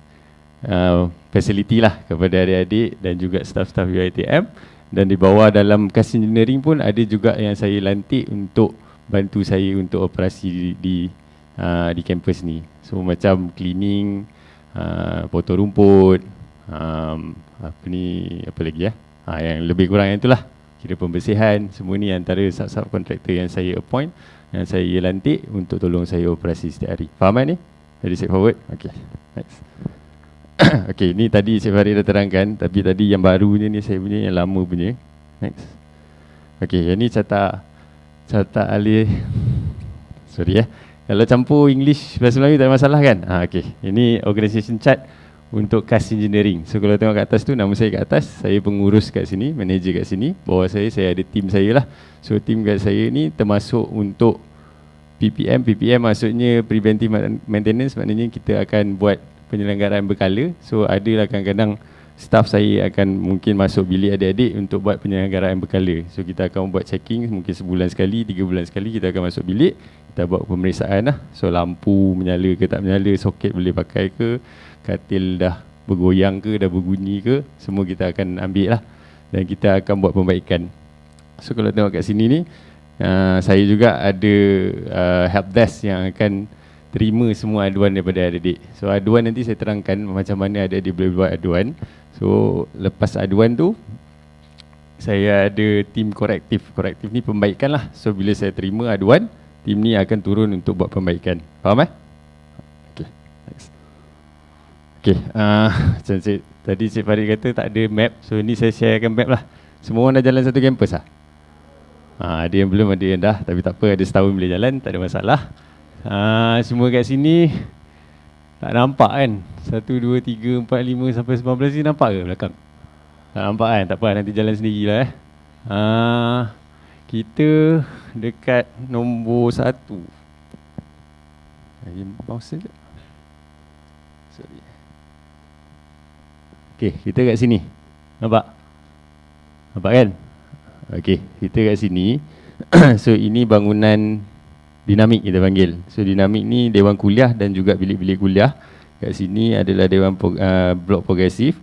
[SPEAKER 3] facility lah kepada adik-adik dan juga staff-staff UiTM. Dan di bawah dalam KAS Engineering pun ada juga yang saya lantik untuk bantu saya untuk operasi di kampus ni. So macam cleaning, potong rumput, apa lagi ya? Yang lebih kurang yang itulah. Kira pembersihan, semua ni antara sub kontraktor yang saya appoint, yang saya lantik untuk tolong saya operasi setiap hari. Faham kan ni? Jadi straightforward. Okay, next. Okay, ni tadi Cik Farid dah terangkan, tapi tadi yang barunya ni saya punya yang lama punya. Next. Okay, yang ni carta alih. Sorry ya. Kalau campur English bahasa Melayu tak ada masalah kan? Okay, ini organisation chart untuk KAS Engineering. So kalau tengok kat atas tu, nama saya kat atas, saya pengurus kat sini, manager kat sini. Bawah saya ada tim saya lah. So tim kat saya ni termasuk untuk PPM maksudnya preventive maintenance, maknanya kita akan buat penyelenggaraan berkala. So adalah kadang-kadang staff saya akan mungkin masuk bilik adik-adik untuk buat penyelenggaraan berkala. So kita akan buat checking mungkin sebulan sekali, 3 bulan sekali kita akan masuk bilik, kita buat pemeriksaan lah. So lampu menyala ke tak menyala, soket boleh pakai ke, katil dah bergoyang ke, dah berbunyi ke, semua kita akan ambil lah. Dan kita akan buat pembaikan. So kalau tengok kat sini ni, saya juga ada help desk yang akan terima semua aduan daripada adik-adik. So aduan nanti saya terangkan macam mana adik-adik boleh buat aduan. So lepas aduan tu, saya ada tim korektif. Korektif ni pembaikan lah. So bila saya terima aduan, tim ni akan turun untuk buat pembaikan. Faham Okay, next. Okay, macam tadi Cik Farid kata tak ada map. So ni saya sharekan map lah. Semua orang dah jalan satu kampus lah. Ada yang belum, ada yang dah. Tapi tak apa, ada setahun boleh jalan, tak ada masalah. Semua kat sini tak nampak kan? 1, 2, 3, 4, 5 sampai 19 ni nampak ke belakang? Tak nampak kan? Tak apa, nanti jalan sendirilah kita dekat nombor 1. Mouse sekejap. Sorry. Okay, kita kat sini. Nampak? Nampak kan? Okay, kita kat sini. So ini bangunan dinamik kita panggil. So dinamik ni dewan kuliah dan juga bilik-bilik kuliah. Kat sini adalah dewan blok progresif.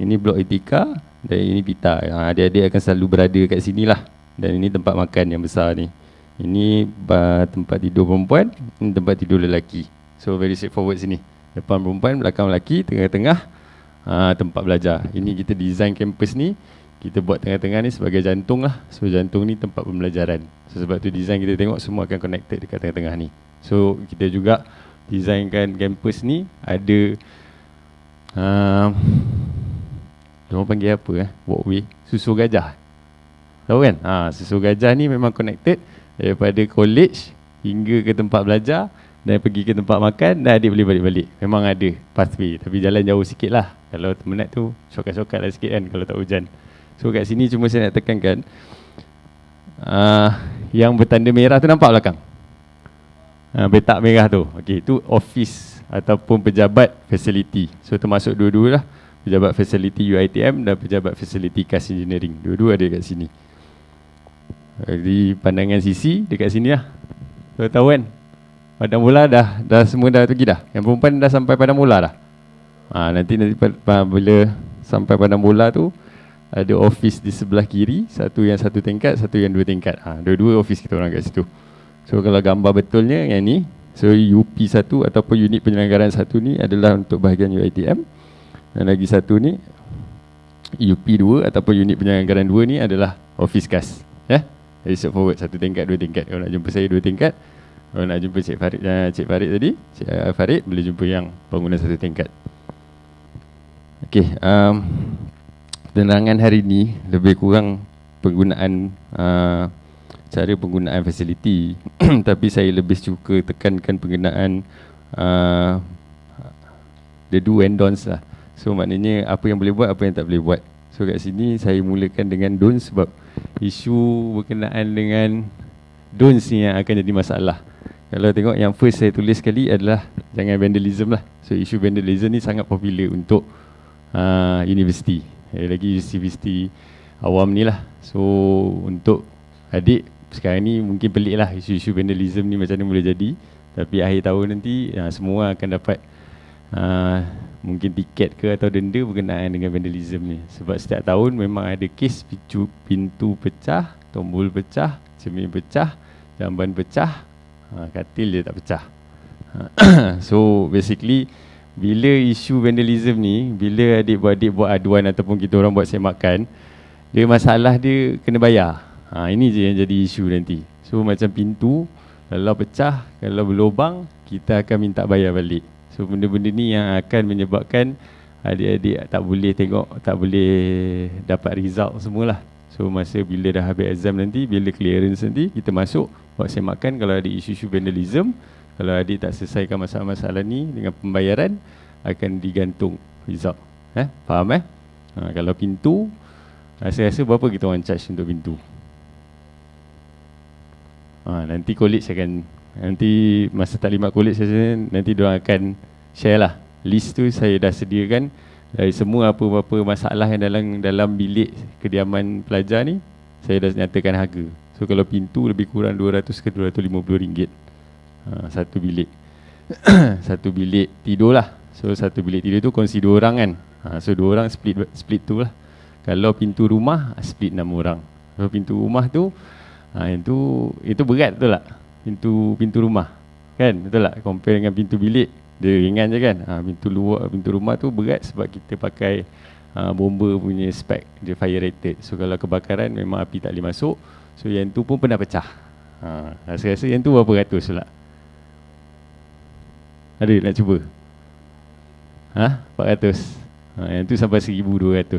[SPEAKER 3] Ini blok etika dan ini pita. Adik-adik akan selalu berada kat sini lah. Dan ini tempat makan yang besar ni. Ini tempat tidur perempuan, ini tempat tidur lelaki. So very straightforward sini. Depan perempuan, belakang lelaki, tengah-tengah tempat belajar. Ini kita design kampus ni, kita buat tengah-tengah ni sebagai jantung lah. So jantung ni tempat pembelajaran. So sebab tu design kita tengok semua akan connected dekat tengah-tengah ni. So kita juga designkan kampus ni ada orang panggil apa walkway, susu gajah. Tahu kan? Susu gajah ni memang connected daripada college hingga ke tempat belajar dan pergi ke tempat makan dan adik boleh balik-balik. Memang ada pathway tapi jalan jauh sikit lah. Kalau temenat tu shortcut lah sikit kan kalau tak hujan. So kat sini cuma saya nak tekankan yang bertanda merah tu nampak belakang? Petak merah tu. Okey, itu office ataupun pejabat facility. So termasuk dua-dua lah. Pejabat facility UiTM dan pejabat facility KAS Engineering. Dua-dua ada kat sini. Di pandangan sisi dekat sini lah. So tahu kan? Padang bola dah semua dah pergi dah. Yang perempuan dah sampai padang bola dah. Nanti bila sampai padang bola tu ada office di sebelah kiri, satu yang 1 tingkat, satu yang 2 tingkat. Dua-dua office kita orang kat situ. So kalau gambar betulnya yang ni, so UP1 ataupun unit penyelenggaraan 1 ni adalah untuk bahagian UiTM. Dan lagi satu ni UP2 ataupun unit penyelenggaraan 2 ni adalah office KAS. Jadi straightforward, 1 tingkat, 2 tingkat. Kalau nak jumpa saya 2 tingkat, kalau nak jumpa Cik Farid tadi, Cik Farid boleh jumpa yang bangunan 1 tingkat. Okay, penerangan hari ni lebih kurang penggunaan cara penggunaan fasiliti tapi saya lebih suka tekankan penggunaan the do and don'ts lah. So maknanya apa yang boleh buat, apa yang tak boleh buat. So kat sini saya mulakan dengan don'ts sebab isu berkenaan dengan don'ts ni yang akan jadi masalah. Kalau tengok yang first saya tulis sekali adalah jangan vandalism lah. So isu vandalism ni sangat popular untuk universiti, lagi universiti awam ni lah. So untuk adik sekarang ni mungkin pelik lah isu-isu vandalism ni macam mana boleh jadi. Tapi akhir tahun nanti semua akan dapat mungkin tiket ke atau denda berkenaan dengan vandalism ni. Sebab setiap tahun memang ada kes pintu pecah, tombol pecah, cermin pecah, jamban pecah, katil dia tak pecah. So basically bila isu vandalism ni, bila adik-beradik buat aduan ataupun kita orang buat semakan, dia masalah dia kena bayar. Ini je yang jadi isu nanti. So macam pintu kalau pecah, kalau berlubang, kita akan minta bayar balik. So benda-benda ni yang akan menyebabkan adik-adik tak boleh tengok, tak boleh dapat result semualah. So masa bila dah habis exam nanti, bila clearance nanti, kita masuk buat semakan. Kalau ada isu-isu vandalism, kalau adik tak selesaikan masalah-masalah ni dengan pembayaran, akan digantung result. Faham kalau pintu, rasa-rasa berapa kita orang charge untuk pintu? Nanti college akan, nanti masa taklimat college saja, nanti diorang akan share lah. List tu saya dah sediakan dari semua apa-apa masalah yang dalam bilik kediaman pelajar ni, saya dah nyatakan harga. So kalau pintu lebih kurang 200 ke 250 ringgit satu bilik. Satu bilik tidur lah. So satu bilik tidur tu kongsi 2 orang kan. So 2 orang split tu lah. Kalau pintu rumah split 6 orang. So pintu rumah tu itu berat betul tak? Pintu rumah kan, betul tak? Compare dengan pintu bilik, dia ringan je kan. Pintu rumah tu berat sebab kita pakai bomba punya spek, dia fire rated. So kalau kebakaran memang api tak boleh masuk. So yang tu pun pernah pecah. Rasa-rasa yang tu berapa ratus pula? Ada nak cuba? 400. Yang tu sampai 1,200.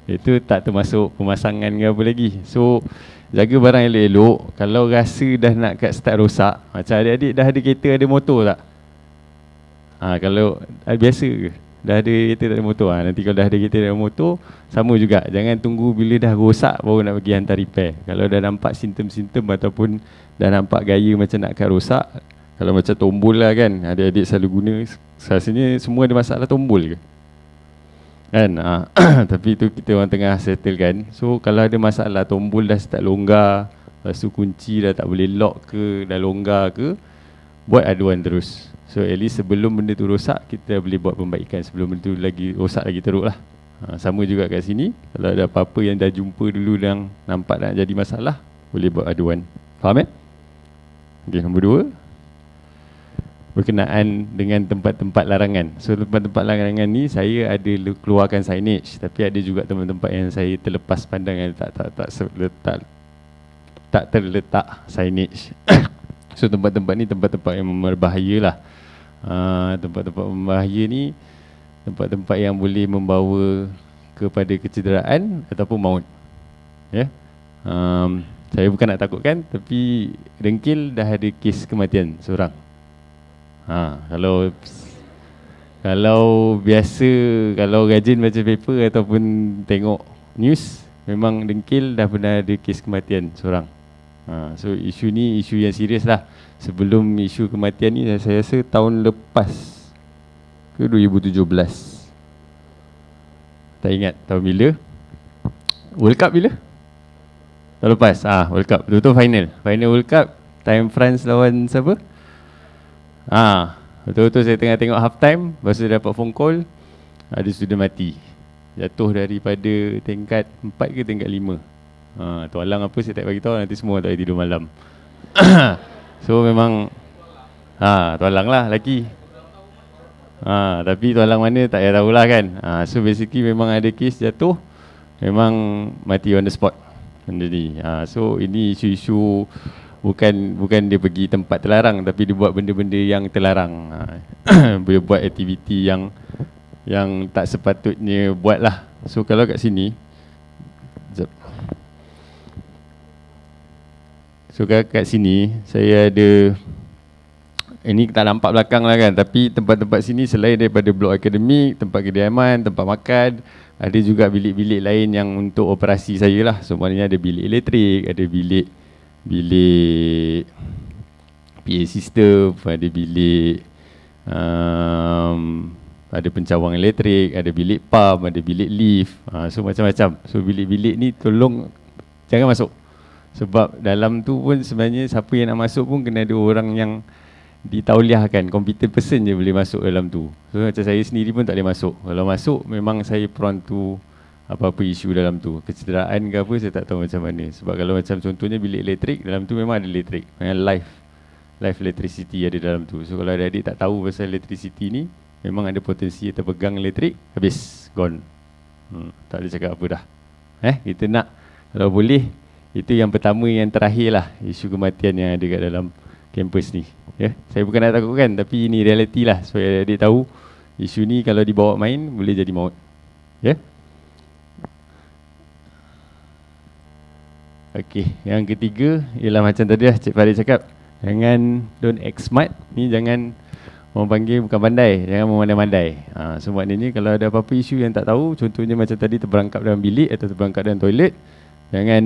[SPEAKER 3] Itu tak termasuk pemasangan ke apa lagi. So jaga barang elok-elok. Kalau rasa dah nak kat start rosak, macam adik-adik dah ada kereta, ada motor tak? Kalau biasa ke? Dah ada kereta, tak ada motor. Nanti kalau dah ada kereta, tak ada motor, sama juga. Jangan tunggu bila dah rosak baru nak pergi hantar repair. Kalau dah nampak simptom-simptom ataupun dah nampak gaya macam nak kat rosak, kalau macam tombol lah kan, adik-adik selalu guna, rasanya semua ada masalah tombol ke? Kan? Tapi tu kita orang tengah settle kan. So kalau ada masalah tombol dah start longgar, lepas tu kunci dah tak boleh lock ke, dah longgar ke, buat aduan terus. So at least sebelum benda tu rosak, kita boleh buat pembaikan. Sebelum benda tu lagi rosak lagi teruk lah. Sama juga kat sini, kalau ada apa-apa yang dah jumpa dulu yang nampak nak jadi masalah, boleh buat aduan. Faham Okay, nombor 2, berkenaan dengan tempat-tempat larangan. So tempat-tempat larangan ni saya ada keluarkan signage, tapi ada juga tempat-tempat yang saya terlepas pandangan, tak terletak signage. So tempat-tempat ni tempat-tempat yang berbahaya lah. Tempat-tempat berbahaya ni tempat-tempat yang boleh membawa kepada kecederaan ataupun maut. Saya bukan nak takutkan, tapi Dengkil dah ada kes kematian seorang. Kalau biasa, kalau rajin baca paper ataupun tengok news, memang Dengkil dah pernah ada kes kematian seorang. So isu ni isu yang serius lah. Sebelum isu kematian ni, saya rasa tahun lepas ke 2017, tak ingat tahun bila. World Cup bila? Tahun lepas. World Cup, betul-betul final World Cup, time France lawan siapa? Betul-betul saya tengah tengok half time, lepas tu dapat phone call, ada student mati, jatuh daripada tingkat 4 ke tingkat 5. Tualang apa saya tak bagi tahu, nanti semua tak boleh tidur malam. So memang tualang lah lelaki. Tapi tualang mana tak payah tahulah kan. So basically memang ada kes jatuh, memang mati on the spot benda ni. So ini isu-isu, bukan dia pergi tempat terlarang, tapi dia buat benda-benda yang terlarang. Dia buat aktiviti yang yang tak sepatutnya buat lah. So kalau kat sini, sekejap. So kat sini saya ada, ini tak nampak belakang lah kan, tapi tempat-tempat sini selain daripada blok akademik, tempat kediaman, tempat makan, ada juga bilik-bilik lain yang untuk operasi saya lah. So maknanya ada bilik elektrik, ada bilik PA system, ada bilik ada pencawang elektrik, ada bilik pump, ada bilik lift, so macam-macam. So bilik-bilik ni tolong jangan masuk. Sebab dalam tu pun sebenarnya siapa yang nak masuk pun kena ada orang yang ditauliahkan, competent person je boleh masuk dalam tu. So macam saya sendiri pun tak boleh masuk. Kalau masuk memang saya prone to apa-apa isu dalam tu, kecederaan ke apa saya tak tahu macam mana. Sebab kalau macam contohnya bilik elektrik, dalam tu memang ada elektrik, live electricity ada dalam tu. So kalau adik-adik tak tahu pasal electricity ni, memang ada potensi terpegang elektrik, habis, gone. Tak ada cakap apa dah. Kita nak, kalau boleh, itu yang pertama yang terakhir lah, isu kematian yang ada kat dalam kampus ni. Saya bukan nak takutkan, tapi ini realiti lah, supaya adik tahu isu ni kalau dibawa main boleh jadi maut. Okey, yang ketiga ialah macam tadi lah Cik Farid cakap, jangan don't act smart. Ni jangan, orang panggil bukan pandai, jangan memandai-mandai. So maknanya kalau ada apa-apa isu yang tak tahu, contohnya macam tadi terperangkap dalam bilik atau terperangkap dalam toilet, jangan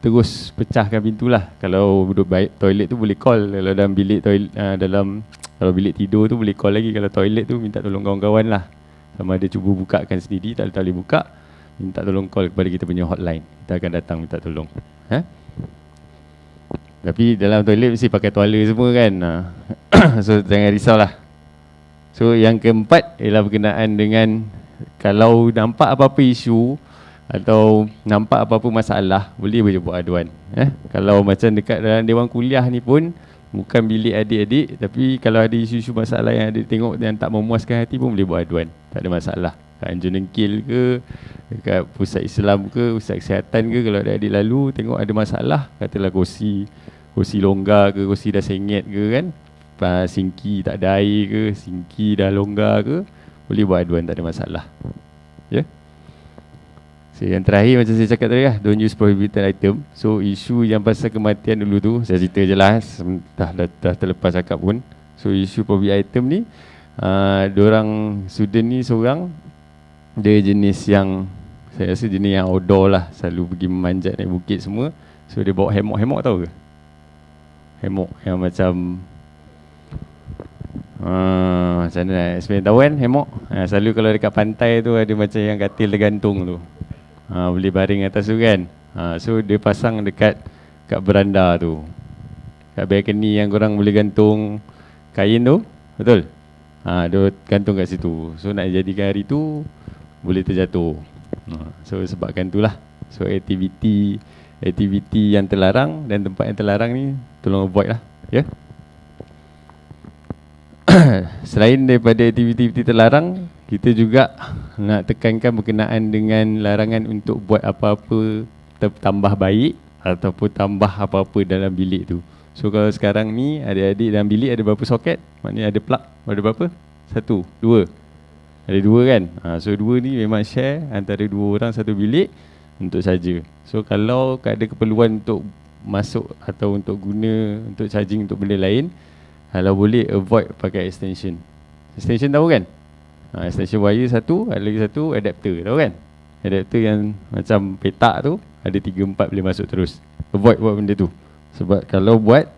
[SPEAKER 3] terus pecahkan pintu lah. Kalau duduk baik toilet tu boleh call. Kalau dalam bilik toilet, kalau bilik tidur tu boleh call lagi. Kalau toilet tu minta tolong kawan-kawan lah. Sama ada cuba bukakan sendiri, tak boleh buka, minta tolong call kepada kita punya hotline. Kita akan datang minta tolong. Tapi dalam toilet mesti pakai tuala semua kan. So jangan risaulah. So yang keempat ialah berkenaan dengan kalau nampak apa-apa isu atau nampak apa-apa masalah, boleh je buat aduan. Kalau macam dekat dalam dewan kuliah ni pun, bukan bilik adik-adik, tapi kalau ada isu-isu masalah yang adik tengok yang tak memuaskan hati pun boleh buat aduan. Tak ada masalah. Kat Anjung Dengkil ke, dekat pusat Islam ke, pusat kesihatan ke, kalau adik-adik lalu tengok ada masalah, katalah kursi longgar ke, kursi dah sengit ke kan, singki tak ada air ke, singki dah longgar ke, boleh buat aduan, tak ada masalah. So yang terakhir macam saya cakap tadi lah, don't use prohibited item. So isu yang pasal kematian dulu tu, saya cerita je lah, dah terlepas cakap pun. So isu prohibited item ni, diorang student ni seorang, dia jenis yang, saya rasa jenis yang outdoor lah, selalu pergi memanjat naik bukit semua. So dia bawa hemok tahu ke? Hemok yang macam macam mana nak explain, tahu kan hemok? Selalu kalau dekat pantai tu ada macam yang katil tergantung tu, boleh baring atas tu kan. So dia pasang dekat beranda tu, kat balcony yang korang boleh gantung kain tu, betul? Dia gantung kat situ. So nak jadikan hari tu boleh terjatuh. So sebabkan itulah. So aktiviti yang terlarang dan tempat yang terlarang ni tolong avoid lah. Selain daripada aktiviti terlarang, kita juga nak tekankan berkenaan dengan larangan untuk buat apa-apa tambah baik ataupun tambah apa-apa dalam bilik tu. So kalau sekarang ni adik-adik dalam bilik ada berapa soket? Maknanya ada plug, ada berapa? 1, 2. Ada 2 kan? So 2 ni memang share antara 2 orang satu bilik untuk saja. So kalau ada keperluan untuk masuk atau untuk guna, untuk charging untuk benda lain, kalau boleh avoid pakai extension. Extension tahu kan? Extension wire satu, ada lagi satu adapter, tahu kan? Adapter yang macam petak tu, ada 3-4 boleh masuk terus. Avoid buat benda tu. Sebab kalau buat,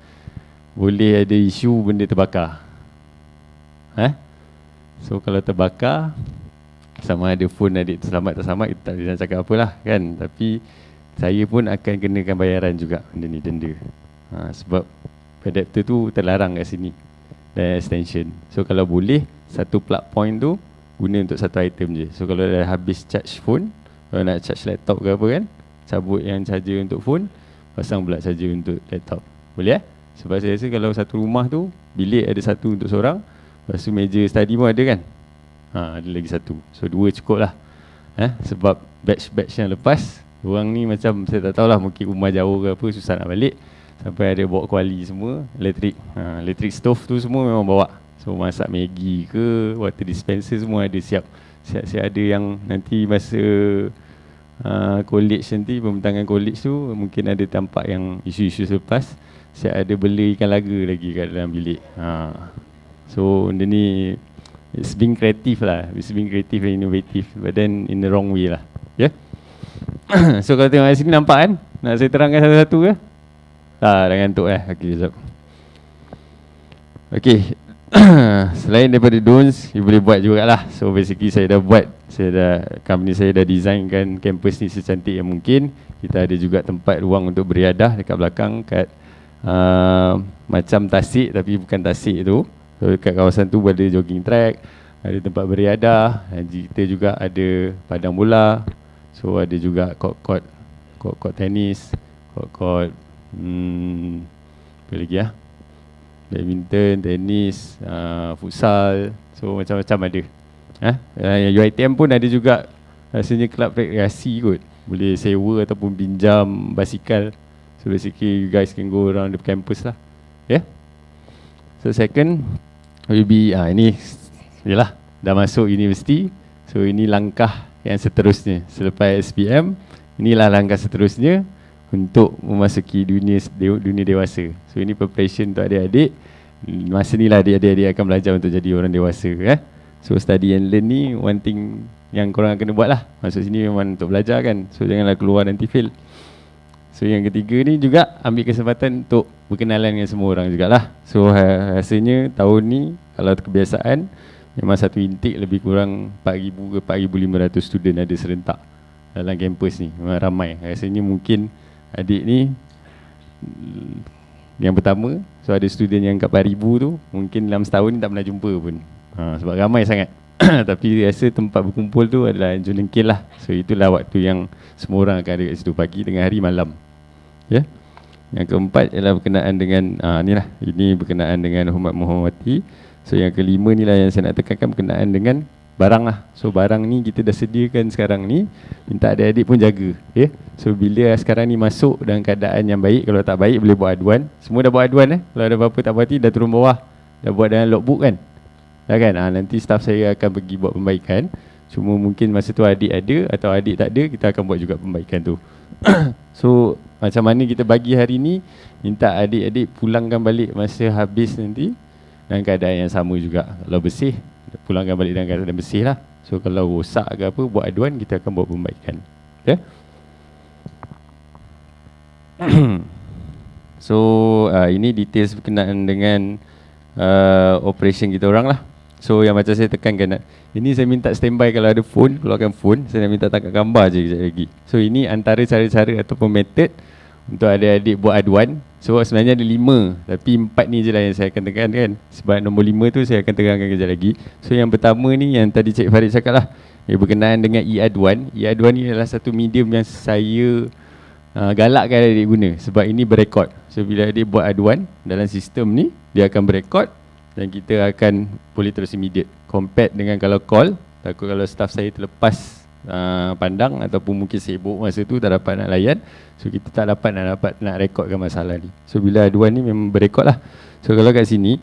[SPEAKER 3] boleh ada isu benda terbakar. So kalau terbakar, sama ada phone adik selamat tak selamat, kita tak boleh nak cakap apalah kan. Tapi saya pun akan kenakan bayaran juga benda ni, denda. Sebab adapter tu terlarang kat sini dan extension. So kalau boleh, satu plug point tu guna untuk satu item je. So kalau dah habis charge phone, kalau nak charge laptop ke apa kan, cabut yang charger untuk phone, pasang pula charger untuk laptop. Boleh Sebab saya rasa kalau satu rumah tu, bilik ada satu untuk seorang, lepas tu meja study pun ada kan, ada lagi satu. So 2 cukup lah. Sebab batch-batch yang lepas, orang ni macam saya tak tahulah, mungkin rumah jauh ke apa, susah nak balik, sampai ada bawa kuali semua, elektrik stove tu semua memang bawa. So masak Maggi ke, water dispenser semua ada siap. Siap-siap ada yang nanti masa college nanti, pembentangan college tu mungkin ada tampak yang isu-isu selepas siap ada beli ikan laga lagi kat dalam bilik. So benda ni it's being creative lah. It's being creative and innovative, but then in the wrong way lah. Ya. Yeah? So kalau tengok kat sini nampak kan? Nak saya terangkan satu-satu ke? Dah ngantuk Okey, sekejap. Okey. Selain daripada don'ts, you boleh buat jugalah. So basically saya dah buat, company saya dah designkan kampus ni secantik yang mungkin. Kita ada juga tempat ruang untuk beriadah dekat belakang, kat macam tasik tapi bukan tasik tu. So dekat kawasan tu ada jogging track, ada tempat beriadah, dan kita juga ada padang bola. So ada juga court tenis, court apa lagi badminton, tenis, futsal. So macam-macam ada. UiTM pun ada juga rasanya kelab rekreasi kot. Boleh sewa ataupun pinjam basikal. So basically you guys can go around the campus lah. Yeah. So second will be ini yalah, dah masuk universiti. So ini langkah yang seterusnya selepas SPM. Inilah langkah seterusnya untuk memasuki dunia dewasa. So ini preparation untuk adik-adik. Masa ni lah adik-adik akan belajar untuk jadi orang dewasa. So study and learn ni one thing yang korang kena buat lah. Masuk sini memang untuk belajar kan. So janganlah keluar nanti fail. So yang ketiga ni juga ambil kesempatan untuk berkenalan dengan semua orang jugalah. So rasanya tahun ni kalau kebiasaan memang satu intake lebih kurang 4,000 ke 4,500 student ada serentak dalam kampus ni. Memang ramai. Rasanya mungkin adik ni yang pertama. So ada student yang kat 4,000 tu mungkin dalam setahun ni tak pernah jumpa pun. Sebab ramai sangat. Tapi rasa tempat berkumpul tu adalah Julengkil lah. So itulah waktu yang semua orang akan ada kat situ, pagi, tengah hari, malam. Ya. Yang keempat ialah berkenaan dengan ini berkenaan dengan hormat menghormati. So yang kelima ni lah yang saya nak tekankan berkenaan dengan barang lah. So barang ni kita dah sediakan sekarang ni, minta adik-adik pun jaga. So bila sekarang ni masuk dalam keadaan yang baik, kalau tak baik boleh buat aduan. Semua dah buat aduan Kalau ada apa-apa tak berhati dah turun bawah, dah buat dalam logbook kan. Dah kan? Nanti staff saya akan pergi buat pembaikan. Cuma mungkin masa tu adik ada atau adik tak ada, kita akan buat juga pembaikan tu. So macam mana kita bagi hari ni, minta adik-adik pulangkan balik masa habis nanti dalam keadaan yang sama juga. Kalau bersih, pulangkan balik dalam keadaan bersih lah. So kalau rosak ke apa, buat aduan, kita akan buat pembaikan. Okay? So ini details berkenaan dengan operation kita orang lah. So yang macam saya tekankan, ini saya minta standby kalau ada phone, keluarkan phone. Saya nak minta tangkap gambar je kejap lagi. So ini antara cara-cara ataupun method untuk adik-adik buat aduan. So sebenarnya ada 5, tapi 4 ni je lah yang saya akan tekankan. Sebab nombor 5 tu saya akan terangkan kejap lagi. So yang pertama ni yang tadi Cik Farid cakap lah, berkenaan dengan e-aduan. E-aduan ni adalah satu medium yang saya galakkan adik guna. Sebab ini berekod. So bila adik buat aduan dalam sistem ni, dia akan berekod dan kita akan boleh terus immediate. Compared dengan kalau call, takut kalau staff saya terlepas pandang ataupun mungkin sibuk masa tu tak dapat nak layan. So kita tak dapat nak rekodkan masalah ni. So bila aduan ni memang berekod lah. So kalau kat sini,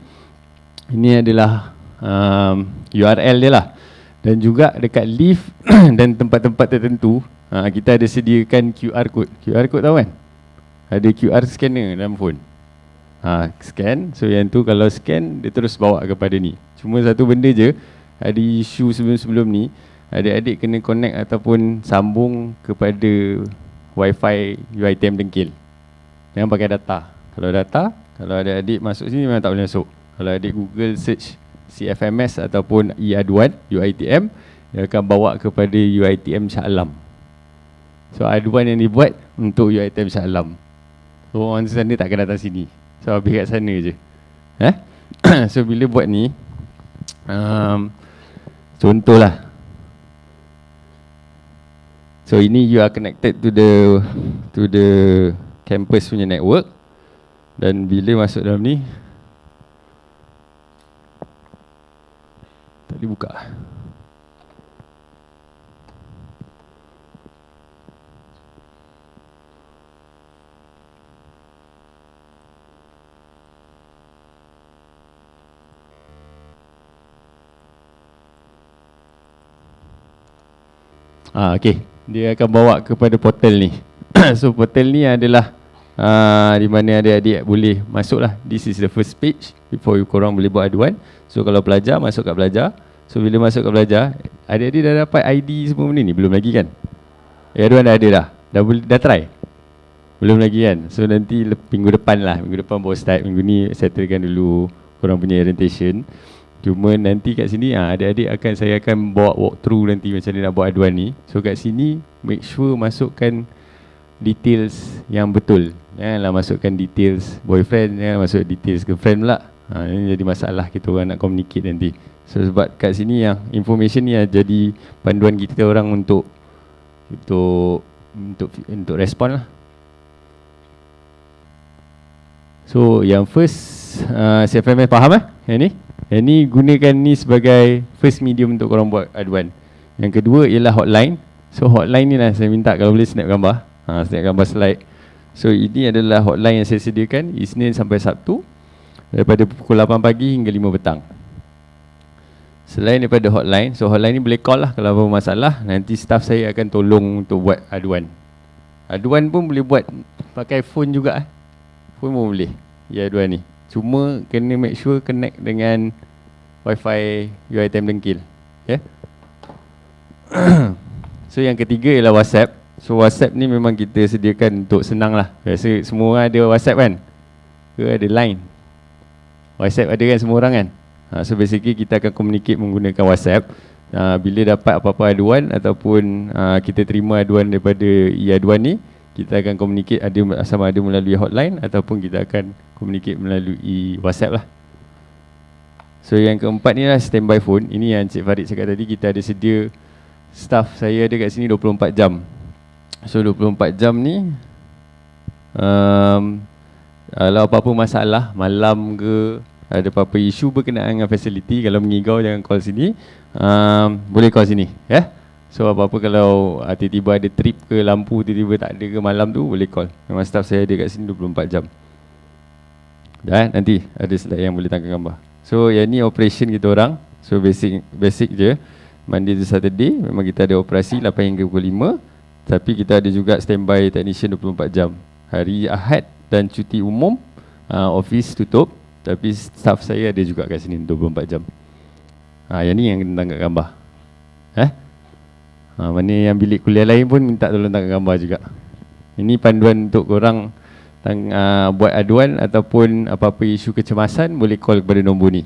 [SPEAKER 3] ini adalah URL dia lah. Dan juga dekat lift dan tempat-tempat tertentu, kita ada sediakan QR code. QR code tahu kan? Ada QR scanner dalam phone. Scan. So yang tu kalau scan, dia terus bawa kepada ni. Cuma satu benda je, ada isu sebelum-sebelum ni, adik-adik kena connect ataupun sambung kepada Wi-Fi UiTM Dengkil. Jangan pakai data. Kalau adik-adik masuk sini memang tak boleh masuk. Kalau adik Google search CFMS ataupun e-aduan UiTM, dia akan bawa kepada UiTM Shah Alam. So aduan yang dibuat untuk UiTM Shah Alam. So orang sana tak akan datang sini. So habis kat sana je. So bila buat ni, contohlah. So ini you are connected to the campus punya network. Dan bila masuk dalam ni, tak boleh buka. Okay. Dia akan bawa kepada portal ni. So portal ni adalah di mana adik-adik boleh masuk lah. This is the first page before korang boleh buat aduan. So kalau pelajar, masuk kat pelajar. So bila masuk kat pelajar, adik-adik dah dapat ID semua benda ni? Belum lagi kan? Aduan dah ada dah? Dah try? Belum lagi kan? So nanti minggu depan lah. Minggu depan baru start. Minggu ni settlekan dulu korang punya orientation. Cuma nanti kat sini adik-adik saya akan bawa walk through nanti macam mana nak buat aduan ni. So kat sini make sure masukkan details yang betul. Janganlah masukkan details boyfriend, jangan masuk details girlfriend pula. Ini jadi masalah kita orang nak communicate nanti. So sebab kat sini yang information ni jadi panduan kita orang untuk respon lah. So yang first CFMS faham yang ni? Yang ni gunakan ni sebagai first medium untuk korang buat aduan. Yang kedua ialah hotline. So hotline ni lah saya minta kalau boleh snap gambar. Snap gambar slide. So ini adalah hotline yang saya sediakan Isnin sampai Sabtu daripada pukul 8 pagi hingga 5 petang. Selain daripada hotline, so hotline ni boleh call lah kalau ada masalah. Nanti staff saya akan tolong untuk buat aduan. Aduan pun boleh buat pakai phone juga. Phone pun boleh. Ya aduan ni. Cuma kena make sure connect dengan Wi-Fi UiTM Dengkil. Okay? So yang ketiga ialah WhatsApp. So WhatsApp ni memang kita sediakan untuk senang lah. Biasa semua orang ada WhatsApp kan? Ke ada Line? WhatsApp ada kan semua orang kan? So basically kita akan communicate menggunakan WhatsApp. Bila dapat apa-apa aduan ataupun kita terima aduan daripada e-aduan ni, kita akan communicate sama ada melalui hotline ataupun kita akan communicate melalui WhatsApp lah. So yang keempat ni lah standby phone. Ini yang Cik Farid cakap tadi, kita ada sedia staff saya ada kat sini 24 jam. So 24 jam ni kalau apa-apa masalah malam ke, ada apa-apa isu berkenaan dengan fasiliti, kalau mengigau jangan call sini, boleh call sini ya. So apa-apa kalau tiba-tiba ada trip ke, lampu tiba-tiba tak ada ke malam tu, boleh call. Memang staff saya ada kat sini 24 jam. Dan nanti ada slide yang boleh tangkap gambar. So yang ni operation kita orang. So basic je. Monday to Saturday memang kita ada operasi 8 hingga pukul 5. Tapi kita ada juga standby technician 24 jam. Hari Ahad dan cuti umum office tutup, tapi staff saya ada juga kat sini 24 jam. Yang ni yang kena tangkap gambar. Mana yang bilik kuliah lain pun minta tolong tangkap gambar juga. Ini panduan untuk korang buat aduan ataupun apa-apa isu kecemasan, boleh call kepada nombor ni.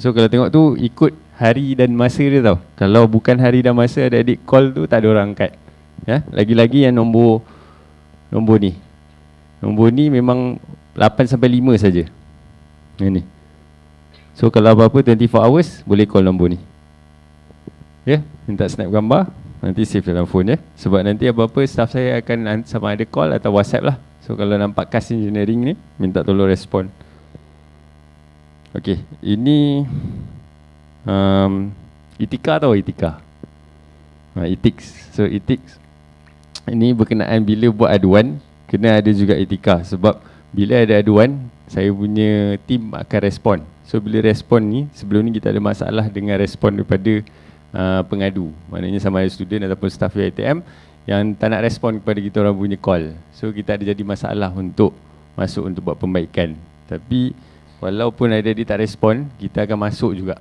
[SPEAKER 3] So kalau tengok tu ikut hari dan masa dia tau. Kalau bukan hari dan masa adik-adik call tu, tak ada orang angkat. Ya, lagi-lagi yang nombor ni. Nombor ni memang 8 sampai 5 saja. Yang ni. So kalau apa-apa 24 hours boleh call nombor ni. Ya, minta snap gambar, nanti save dalam phone ya. Sebab nanti apa-apa staff saya akan sama ada call atau WhatsApp lah. So kalau nampak cast engineering ni, minta tolong respon. Okey, ini etika tau, etika. Ethics. So ethics ini berkenaan bila buat aduan, kena ada juga etika. Sebab bila ada aduan, saya punya team akan respon. So bila respon ni, sebelum ni kita ada masalah dengan respon daripada pengadu. Maknanya sama ada student ataupun staff UiTM yang tak nak respon kepada kita orang punya call. So kita ada jadi masalah untuk masuk untuk buat pembaikan. Tapi walaupun adik-adik tak respon, kita akan masuk juga.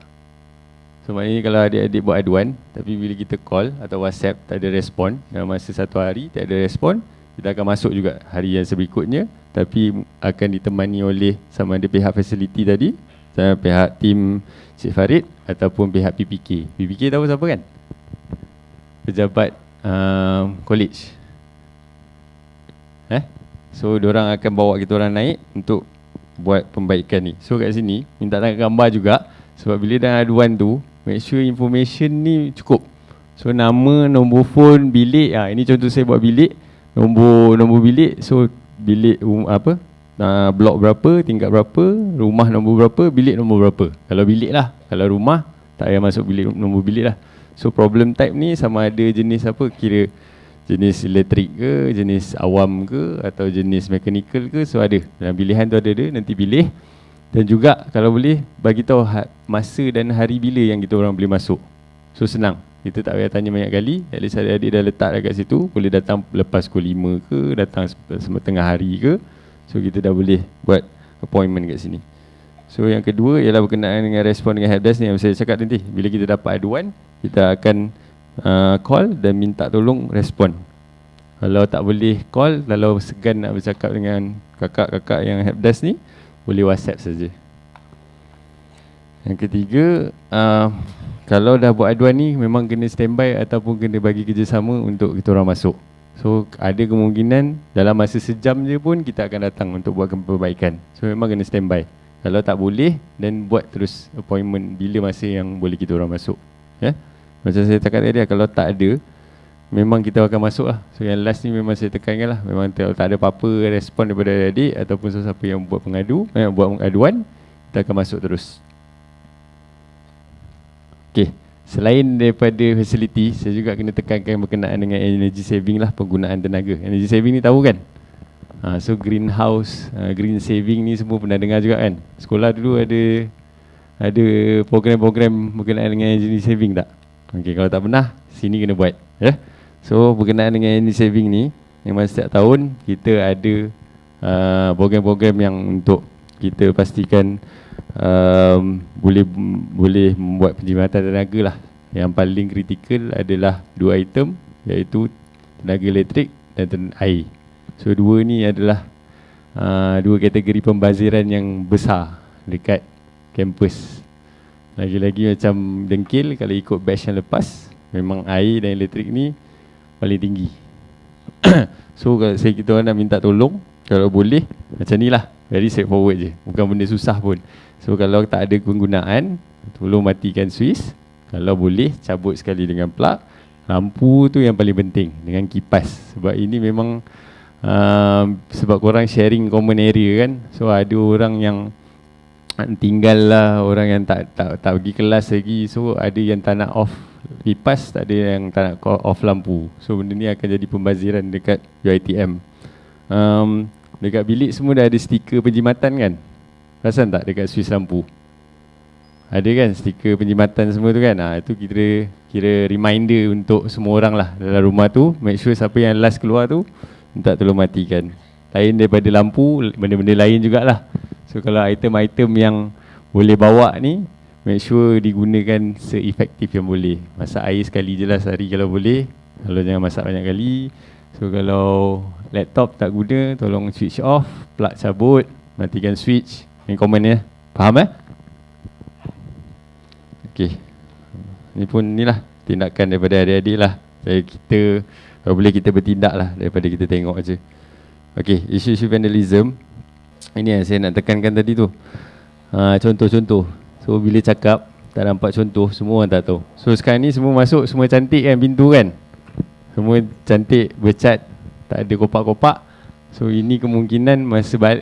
[SPEAKER 3] So maknanya kalau adik-adik buat aduan, tapi bila kita call atau WhatsApp tak ada respon, dalam masa 1 hari tak ada respon, kita akan masuk juga hari yang berikutnya. Tapi akan ditemani oleh sama ada pihak fasiliti tadi, sama pihak tim Cik Farid ataupun pihak PPK. PPK tahu siapa kan? Pejabat college. So diorang akan bawa kita orang naik untuk buat pembaikan ni. So kat sini minta tangkap gambar juga. Sebab bila dah aduan tu, make sure information ni cukup. So nama, nombor phone, bilik. Ini contoh saya buat bilik. Nombor bilik. So bilik blok berapa, tingkat berapa, rumah nombor berapa, bilik nombor berapa. Kalau bilik lah. Kalau rumah tak payah masuk bilik, nombor bilik lah. So problem type ni sama ada jenis apa, kira jenis elektrik ke, jenis awam ke, atau jenis mechanical ke. So ada dalam pilihan tu ada nanti pilih. Dan juga kalau boleh bagi tahu masa dan hari bila yang kita orang boleh masuk. So senang. Kita tak payah tanya banyak kali. At least adik-adik dah letak dekat situ. Boleh datang lepas pukul 5 ke, datang tengah hari ke. So kita dah boleh buat appointment kat sini. So yang kedua ialah berkenaan dengan respon dengan helpdesk ni yang saya cakap nanti. Bila kita dapat aduan, kita akan call dan minta tolong respon. Kalau tak boleh call, kalau segan nak bercakap dengan kakak-kakak yang helpdesk ni, boleh WhatsApp saja. Yang ketiga, kalau dah buat aduan ni memang kena standby ataupun kena bagi kerjasama untuk kita orang masuk. So ada kemungkinan dalam masa sejam je pun kita akan datang untuk buatkan perbaikan. So memang kena standby. Kalau tak boleh, then buat terus appointment bila masa yang boleh kita orang masuk. Ya? Macam saya cakap tadi, kalau tak ada, memang kita akan masuk lah. So yang last ni memang saya tekankan lah. Memang kalau tak ada apa-apa respon daripada adik ataupun sesiapa yang buat buat pengaduan, kita akan masuk terus. Okay, selain daripada facility, saya juga kena tekankan berkenaan dengan energy saving lah, penggunaan tenaga. Energy saving ni tahu kan? So greenhouse, green saving ni semua pernah dengar juga kan? Sekolah dulu ada program-program berkenaan dengan energy saving tak? Okay, kalau tak pernah, sini kena buat. Ya? So berkenaan dengan energy saving ni, memang setiap tahun kita ada program-program yang untuk kita pastikan boleh membuat penjimatan tenaga lah. Yang paling kritikal adalah 2 item, iaitu tenaga elektrik dan air. So 2 ni adalah 2 kategori pembaziran yang besar dekat kampus. Lagi-lagi macam dengkil, kalau ikut batch yang lepas, memang air dan elektrik ni paling tinggi. So kalau kita orang nak minta tolong, kalau boleh macam ni lah, very straightforward je, bukan benda susah pun. So kalau tak ada penggunaan, tolong matikan switch. Kalau boleh, cabut sekali dengan plug. Lampu tu yang paling penting, dengan kipas. Sebab ini memang sebab korang sharing common area kan. So ada orang yang tinggal lah, orang yang tak pergi kelas lagi. So ada yang tak nak off kipas, tak ada yang tak nak off lampu. So benda ni akan jadi pembaziran dekat UiTM. Dekat bilik semua dah ada stiker penjimatan kan? Perasan tak dekat switch lampu? Ada kan stiker penjimatan semua tu kan? Itu kira reminder untuk semua orang lah dalam rumah tu. Make sure siapa yang last keluar tu minta tolong matikan. Lain daripada lampu, benda-benda lain jugalah. So kalau item-item yang boleh bawa ni, make sure digunakan se-efektif yang boleh. Masak air sekali je lah sehari kalau boleh. Kalau jangan masak banyak kali. So kalau laptop tak guna, tolong switch off, plug cabut, matikan switch. Ini komen ya. Faham Okay. Ni pun ni lah tindakan daripada adik-adik lah. Kita kalau boleh kita bertindak lah daripada kita tengok je. Okay, isu-isu vandalism. Ini yang saya nak tekankan tadi tu. Contoh-contoh. So bila cakap tak nampak contoh, semua orang tak tahu. So sekarang ni semua masuk, semua cantik kan pintu kan? Semua cantik, bercat, tak ada kopak-kopak. So ini kemungkinan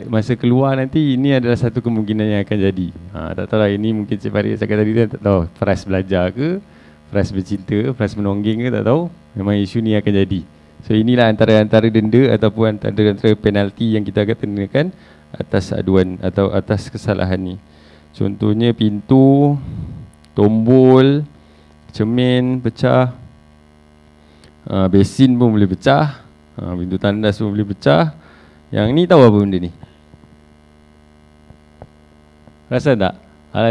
[SPEAKER 3] masa keluar nanti, ini adalah satu kemungkinan yang akan jadi. Tak tahu lah, ini mungkin Cik Farid cakap tadi tu, tak tahu Fras belajar ke, Fras bercinta, Fras menongging ke, tak tahu. Memang isu ni akan jadi. So inilah antara denda ataupun antara penalti yang kita akan kenakan atas aduan atau atas kesalahan ni. Contohnya pintu, tombol, cermin pecah, besin pun boleh pecah, pintu tandas pun boleh pecah. Yang ni tahu apa benda ni? Rasa tak?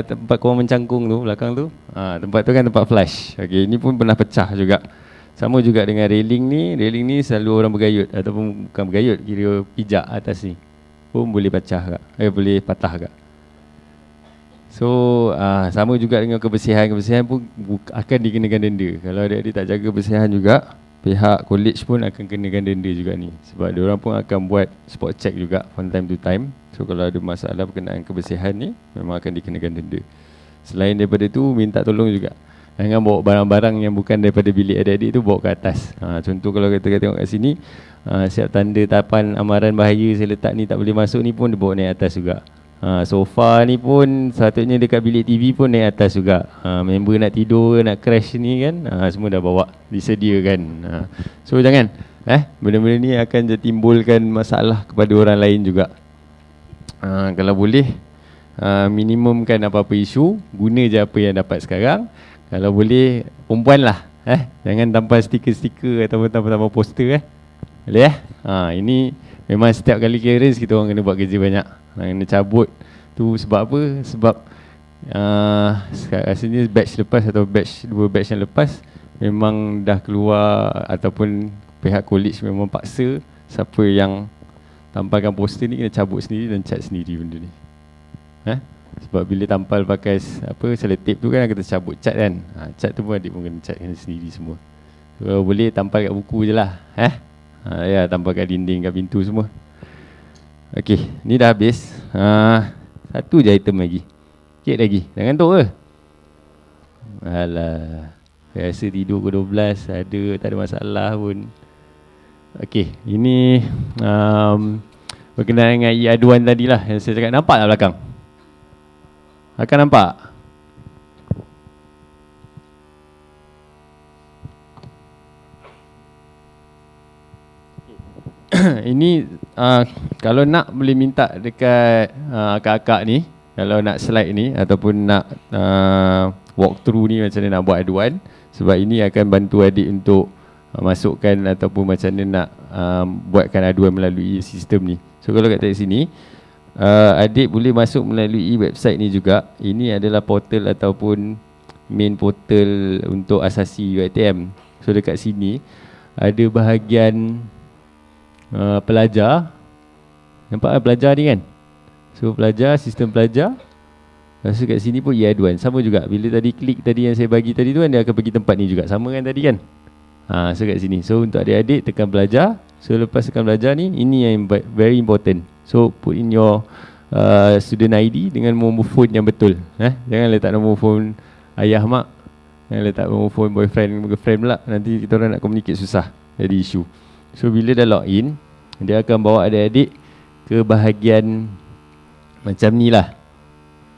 [SPEAKER 3] Tempat korang mencangkung tu, belakang tu, tempat tu kan tempat flush. Okay, ini pun pernah pecah juga. Sama juga dengan railing ni selalu orang bergayut ataupun bukan bergayut, kira pijak atas ni pun boleh pecah kak, boleh patah kak. So sama juga dengan kebersihan pun akan dikenakan denda. Kalau adik-adik tak jaga kebersihan juga, pihak college pun akan kenakan denda juga ni. Sebab diorang pun akan buat spot check juga from time to time. So kalau ada masalah berkenaan kebersihan ni, memang akan dikenakan denda. Selain daripada tu, minta tolong juga. Jangan bawa barang-barang yang bukan daripada bilik adik-adik tu bawa ke atas. Contoh kalau kita tengok kat sini, siap tanda tapan amaran bahaya saya letak ni tak boleh masuk ni pun dia bawa naik atas juga. Sofa ni pun sepatutnya dekat bilik TV pun naik atas juga. Member nak tidur, nak crash ni kan, semua dah bawa, disediakan. So jangan benda-benda ni akan timbulkan masalah kepada orang lain juga. Kalau boleh minimumkan apa-apa isu, guna je apa yang dapat sekarang. Kalau boleh perempuan lah, Jangan tampal stiker-stiker ataupun tampal poster Boleh ini memang setiap kali clearance kita orang kena buat kerja banyak. Kena cabut tu sebab apa? Sebab rasanya batch lepas atau dua batch yang lepas memang dah keluar ataupun pihak college memang paksa siapa yang tampalkan poster ni kena cabut sendiri dan cat sendiri benda ni. Sebab bila tampal pakai selotip tu kan kita cabut cat kan. Cat tu pun adik pun kena cat sendiri semua. So, boleh tampal kat buku je lah. Ya, tampal kat dinding, kat pintu semua. Okey, ni dah habis. Satu je item lagi. Sikit lagi. Dah ngantuk ke? Alah, biasa tidur pukul 12 ada, tak ada masalah pun. Okey, ini berkenaan dengan aduan tadi lah yang saya cakap. Nampak tak belakang? Akan nampak? Ini kalau nak boleh minta dekat akak-akak ni, kalau nak slide ni ataupun nak walkthrough ni macam mana nak buat aduan. Sebab ini akan bantu adik untuk masukkan ataupun macam mana nak buatkan aduan melalui sistem ni. So kalau kat sini adik boleh masuk melalui website ni juga. Ini adalah portal ataupun main portal untuk asasi UiTM. So dekat sini ada bahagian pelajar. Nampak pelajar ni kan? So pelajar, sistem pelajar. Lepas tu kat sini pun e-aduan. Sama juga. Bila tadi klik tadi yang saya bagi tadi tu kan, dia akan pergi tempat ni juga. Sama kan tadi kan? So kat sini. So untuk adik-adik tekan belajar. So lepas tekan belajar ni, ini yang very important. So put in your student ID dengan nombor phone yang betul. Jangan letak nombor phone ayah mak. Jangan letak nombor phone boyfriend, girlfriend pula. Nanti kita orang nak communicate susah. Jadi isu. So bila dah login, dia akan bawa adik-adik ke bahagian macam ni lah.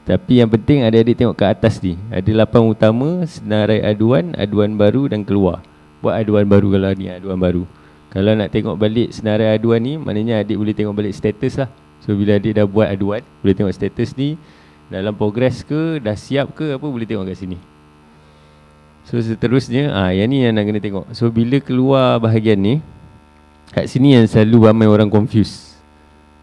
[SPEAKER 3] Tapi yang penting adik-adik tengok ke atas ni. Ada 8 utama, senarai aduan, aduan baru dan keluar. Buat aduan baru kalau ni aduan baru. Kalau nak tengok balik senarai aduan ni, maknanya adik boleh tengok balik status lah. So bila adik dah buat aduan, boleh tengok status ni dalam progress ke, dah siap ke apa, boleh tengok kat sini. So seterusnya, yang ni yang nak kena tengok. So bila keluar bahagian ni, kat sini yang selalu ramai orang confuse.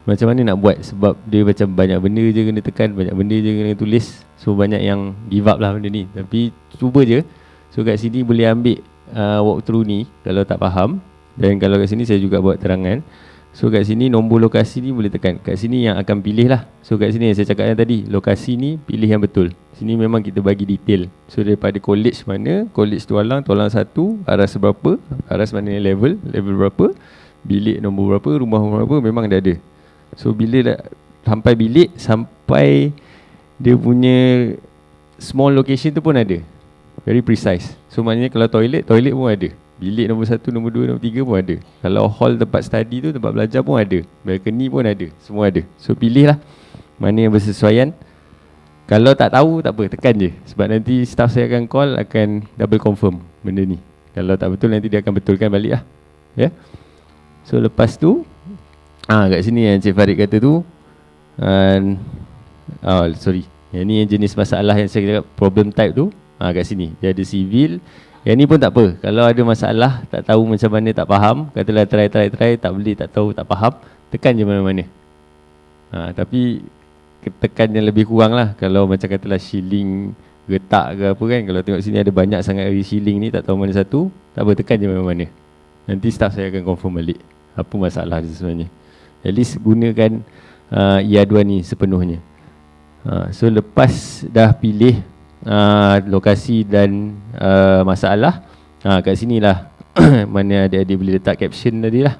[SPEAKER 3] Macam mana nak buat? Sebab dia macam banyak benda je kena tekan, banyak benda je kena tulis. So banyak yang give up lah benda ni. Tapi cuba je. So kat sini boleh ambil walkthrough ni kalau tak faham. Dan kalau kat sini saya juga buat terangan. So kat sini nombor lokasi ni boleh tekan. Kat sini yang akan pilih lah. So kat sini yang saya cakap tadi, lokasi ni pilih yang betul. Sini memang kita bagi detail. So daripada college mana, college Tualang 1, aras berapa, aras mana level berapa, bilik nombor berapa, rumah berapa, memang dah ada. So bila dah sampai bilik, sampai dia punya small location tu pun ada. Very precise. So maknanya kalau toilet pun ada. Bilik nombor 1, nombor 2, nombor 3 pun ada. Kalau hall tempat study tu, tempat belajar pun ada. Balcony pun ada. Semua ada. So pilih lah mana yang bersesuaian. Kalau tak tahu, tak apa, tekan je. Sebab nanti staff saya akan call, akan double confirm benda ni. Kalau tak betul, nanti dia akan betulkan balik lah. Ya. So lepas tu, kat sini yang Encik Farid kata tu, sorry, yang ni yang jenis masalah yang saya cakap problem type tu. Kat sini dia ada civil. Yang ni pun tak apa. Kalau ada masalah, tak tahu macam mana, tak faham, katalah try, tak boleh, tak tahu, tak faham, tekan je mana-mana. Tapi tekan yang lebih kurang lah. Kalau macam katalah shilling retak ke apa kan, kalau tengok sini ada banyak sangat shilling ni, tak tahu mana satu, tak apa, tekan je mana-mana. Nanti staff saya akan confirm balik apa masalah dia sebenarnya. At least gunakan e-aduan ni sepenuhnya. So lepas dah pilih lokasi dan masalah, kat sini lah mana adik-adik boleh letak caption tadi lah.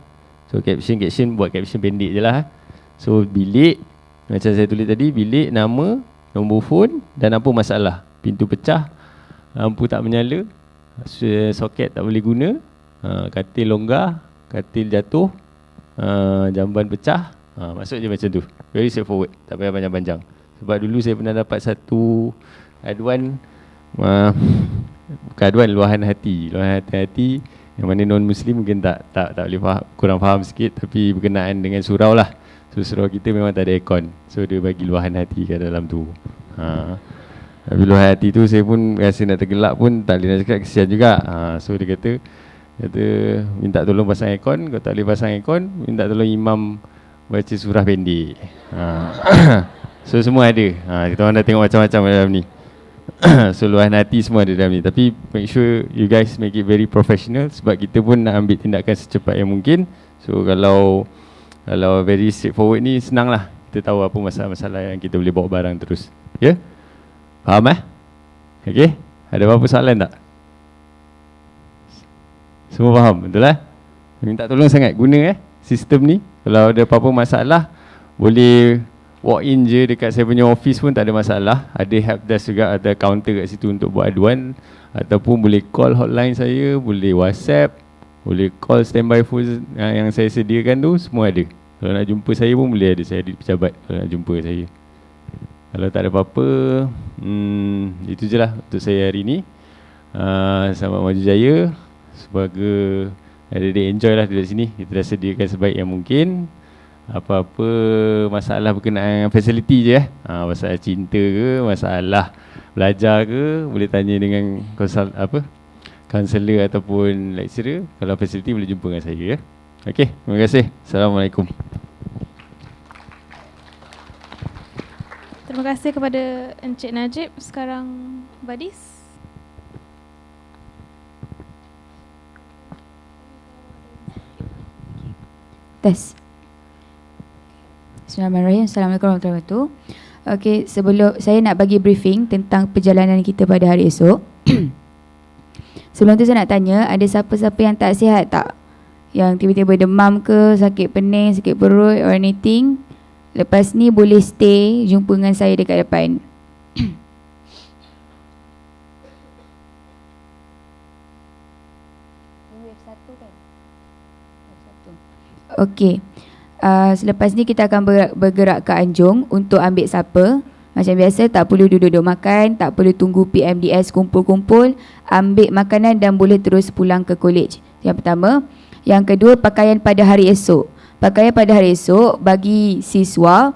[SPEAKER 3] So caption buat caption pendek je lah. So bilik, macam saya tulis tadi, bilik, nama, nombor phone dan apa masalah. Pintu pecah, lampu tak menyala, soket tak boleh guna, katil longgar, katil jatuh, jamban pecah. Masuk je macam tu. Very straightforward, tak payah panjang-panjang. Sebab dulu saya pernah dapat satu aduan, bukan aduan, luahan hati yang mana non-Muslim mungkin tak boleh faham, kurang faham sikit, tapi berkenaan dengan surau lah. So surau kita memang tak ada aircon, so dia bagi luahan hati kat dalam tu. Bila hati tu saya pun rasa nak tergelak pun tak boleh nak cakap, kesian juga. So dia kata minta tolong pasang aircon. Kalau tak boleh pasang aircon, minta tolong imam baca surah pendek. So semua ada. Kita orang dah tengok macam-macam dalam ni. So luahan hati semua ada dalam ni. Tapi make sure you guys make it very professional, sebab kita pun nak ambil tindakan secepat yang mungkin. So kalau very straightforward ni, senang lah. Kita tahu apa masalah-masalah yang kita boleh bawa barang terus. Ya? Yeah? Faham Okay? Ada apa-apa soalan tak? Semua faham? Betul lah? Minta tolong sangat guna sistem ni. Kalau ada apa-apa masalah, boleh walk in je dekat saya punya office pun tak ada masalah. Ada helpdesk juga, ada counter kat situ untuk buat aduan. Ataupun boleh call hotline saya, boleh WhatsApp, boleh call standby phone yang saya sediakan tu, semua ada. Kalau nak jumpa saya pun boleh ada, saya ada pejabat kalau nak jumpa saya. Kalau tak ada apa-apa, itu je lah untuk saya hari ni. Selamat maju jaya. Semoga adik-adik enjoy lah duduk sini. Kita dah sediakan sebaik yang mungkin. Apa-apa masalah berkenaan dengan fasiliti je masalah cinta ke, masalah belajar ke, boleh tanya dengan kaunselor ataupun lecturer. Kalau fasiliti boleh jumpa dengan saya. Okey, terima kasih. Assalamualaikum.
[SPEAKER 4] Terima kasih kepada Encik Najib. Sekarang Badis.
[SPEAKER 6] Tes. Bismillahirrahmanirrahim. Assalamualaikum warahmatullahi wabarakatuh. Okey, sebelum saya nak bagi briefing tentang perjalanan kita pada hari esok. Sebelum tu saya nak tanya, ada siapa-siapa yang tak sihat tak? Yang tiba-tiba demam ke, sakit pening, sakit perut or anything? Lepas ni boleh stay jumpa dengan saya dekat depan. Okey. Selepas ni kita akan bergerak ke Anjung untuk ambil supper. Macam biasa, tak perlu duduk-duduk makan, tak perlu tunggu PMDS kumpul-kumpul. Ambil makanan dan boleh terus pulang ke college. Yang pertama. Yang kedua, pakaian pada hari esok. Pakaian pada hari esok bagi siswa,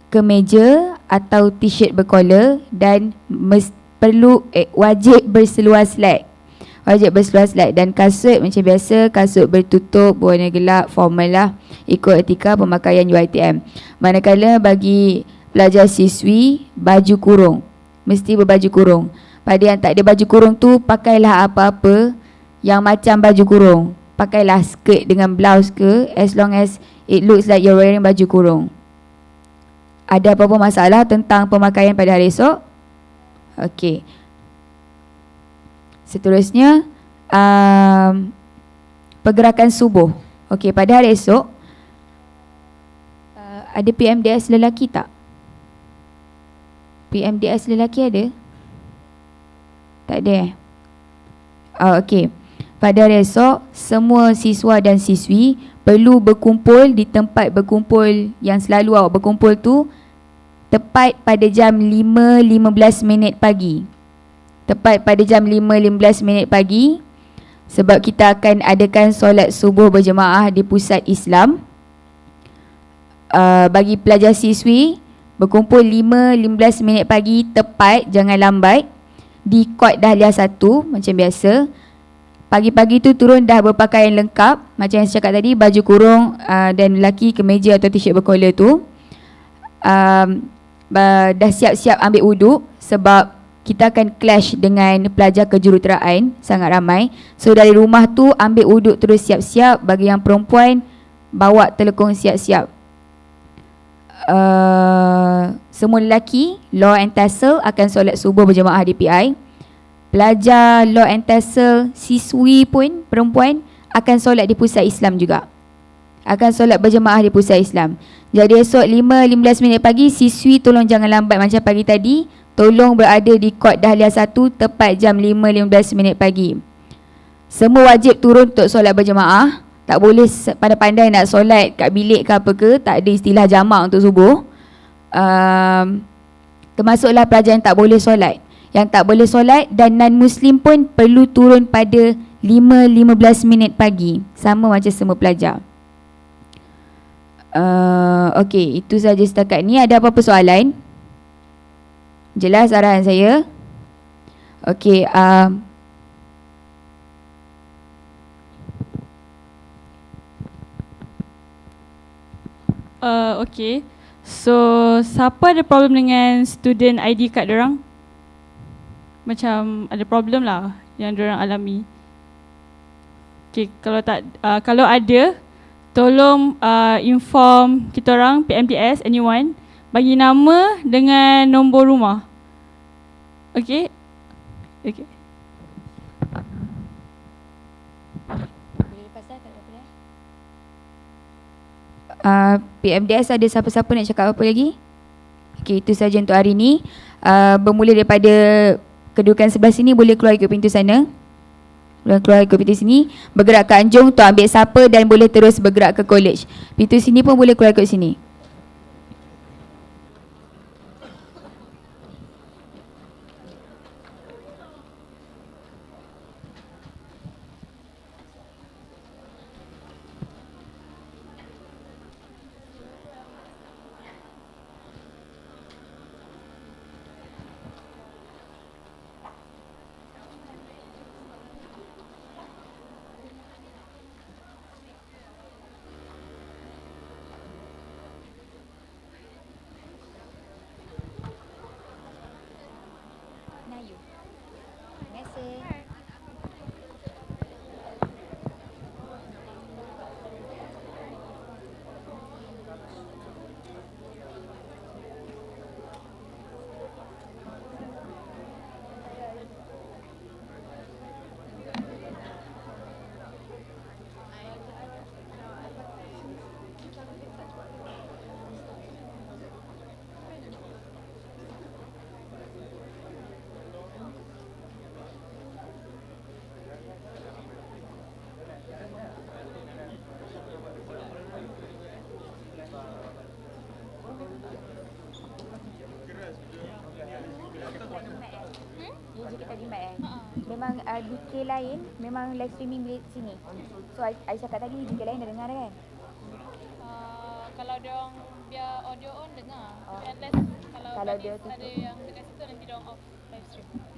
[SPEAKER 6] kemeja atau t-shirt berkollar dan wajib berseluar slack. Wajib berseluar slack dan kasut macam biasa, kasut bertutup, berwarna gelap, formal lah, ikut etika pemakaian UiTM. Manakala bagi pelajar siswi, baju kurung, mesti berbaju kurung. Pada yang tak ada baju kurung tu, pakailah apa-apa yang macam baju kurung. Pakailah skirt dengan blouse ke, as long as it looks like you're wearing baju kurung. Ada apa-apa masalah tentang pemakaian pada hari esok? Okey. Seterusnya, pergerakan subuh. Okey, pada hari esok, ada PMDS lelaki tak? PMDS lelaki ada? Tak ada okey. Pada hari esok, semua siswa dan siswi perlu berkumpul di tempat berkumpul yang selalu awak berkumpul tu, tepat pada jam 5.15 pagi. Tepat pada jam 5.15 pagi, sebab kita akan adakan solat subuh berjemaah di pusat Islam. Bagi pelajar siswi, berkumpul 5.15 pagi tepat, jangan lambat, di Kod Dahlia 1 macam biasa. Pagi-pagi tu turun dah berpakaian lengkap, macam yang saya cakap tadi, baju kurung dan lelaki kemeja atau t-shirt berkollar tu. Dah siap-siap ambil wuduk sebab kita akan clash dengan pelajar kejuruteraan, sangat ramai. So dari rumah tu ambil wuduk terus siap-siap. Bagi yang perempuan, bawa telekung siap-siap. Semua lelaki, Law and Tassel, akan solat subuh berjemaah di PI. Pelajar Law and Tassel, siswi pun perempuan, akan solat di pusat Islam juga. Akan solat berjemaah di pusat Islam. Jadi esok 5.15 pagi, siswi tolong jangan lambat macam pagi tadi. Tolong berada di Kod Dahlia 1 tepat jam 5.15 pagi. Semua wajib turun untuk solat berjemaah. Tak boleh pandai-pandai nak solat kat bilik ke apa ke. Tak ada istilah jamak untuk subuh. Termasuklah pelajar yang tak boleh solat. Yang tak boleh solat dan non-Muslim pun perlu turun pada 5.15 pagi. Sama macam semua pelajar. Okey, itu saja setakat ni. Ada apa-apa soalan? Jelas arahan saya? Okey,
[SPEAKER 7] Okay. So, siapa ada problem dengan student ID card diorang? Macam ada problem lah yang diorang alami. Okay, kalau tak, kalau ada, tolong inform kita orang, PMDS, anyone, bagi nama dengan nombor rumah. Okay? Okay.
[SPEAKER 6] PMDS ada siapa-siapa nak cakap apa lagi? Okey, itu saja untuk hari ini. Bermula daripada kedudukan sebelah sini, boleh keluar ikut pintu sana. Boleh keluar ikut pintu sini, bergerak ke Anjung untuk ambil siapa dan boleh terus bergerak ke college. Pintu sini pun boleh keluar ikut sini. Memang DK lain, memang live streaming di sini. So I cakap tadi DK lain dah dengar kan?
[SPEAKER 4] Kalau diorang biar audio on dengar. Unless kalau
[SPEAKER 6] Kalau
[SPEAKER 4] tadi
[SPEAKER 6] dia
[SPEAKER 4] ada yang dekat situ nanti diorang off live stream.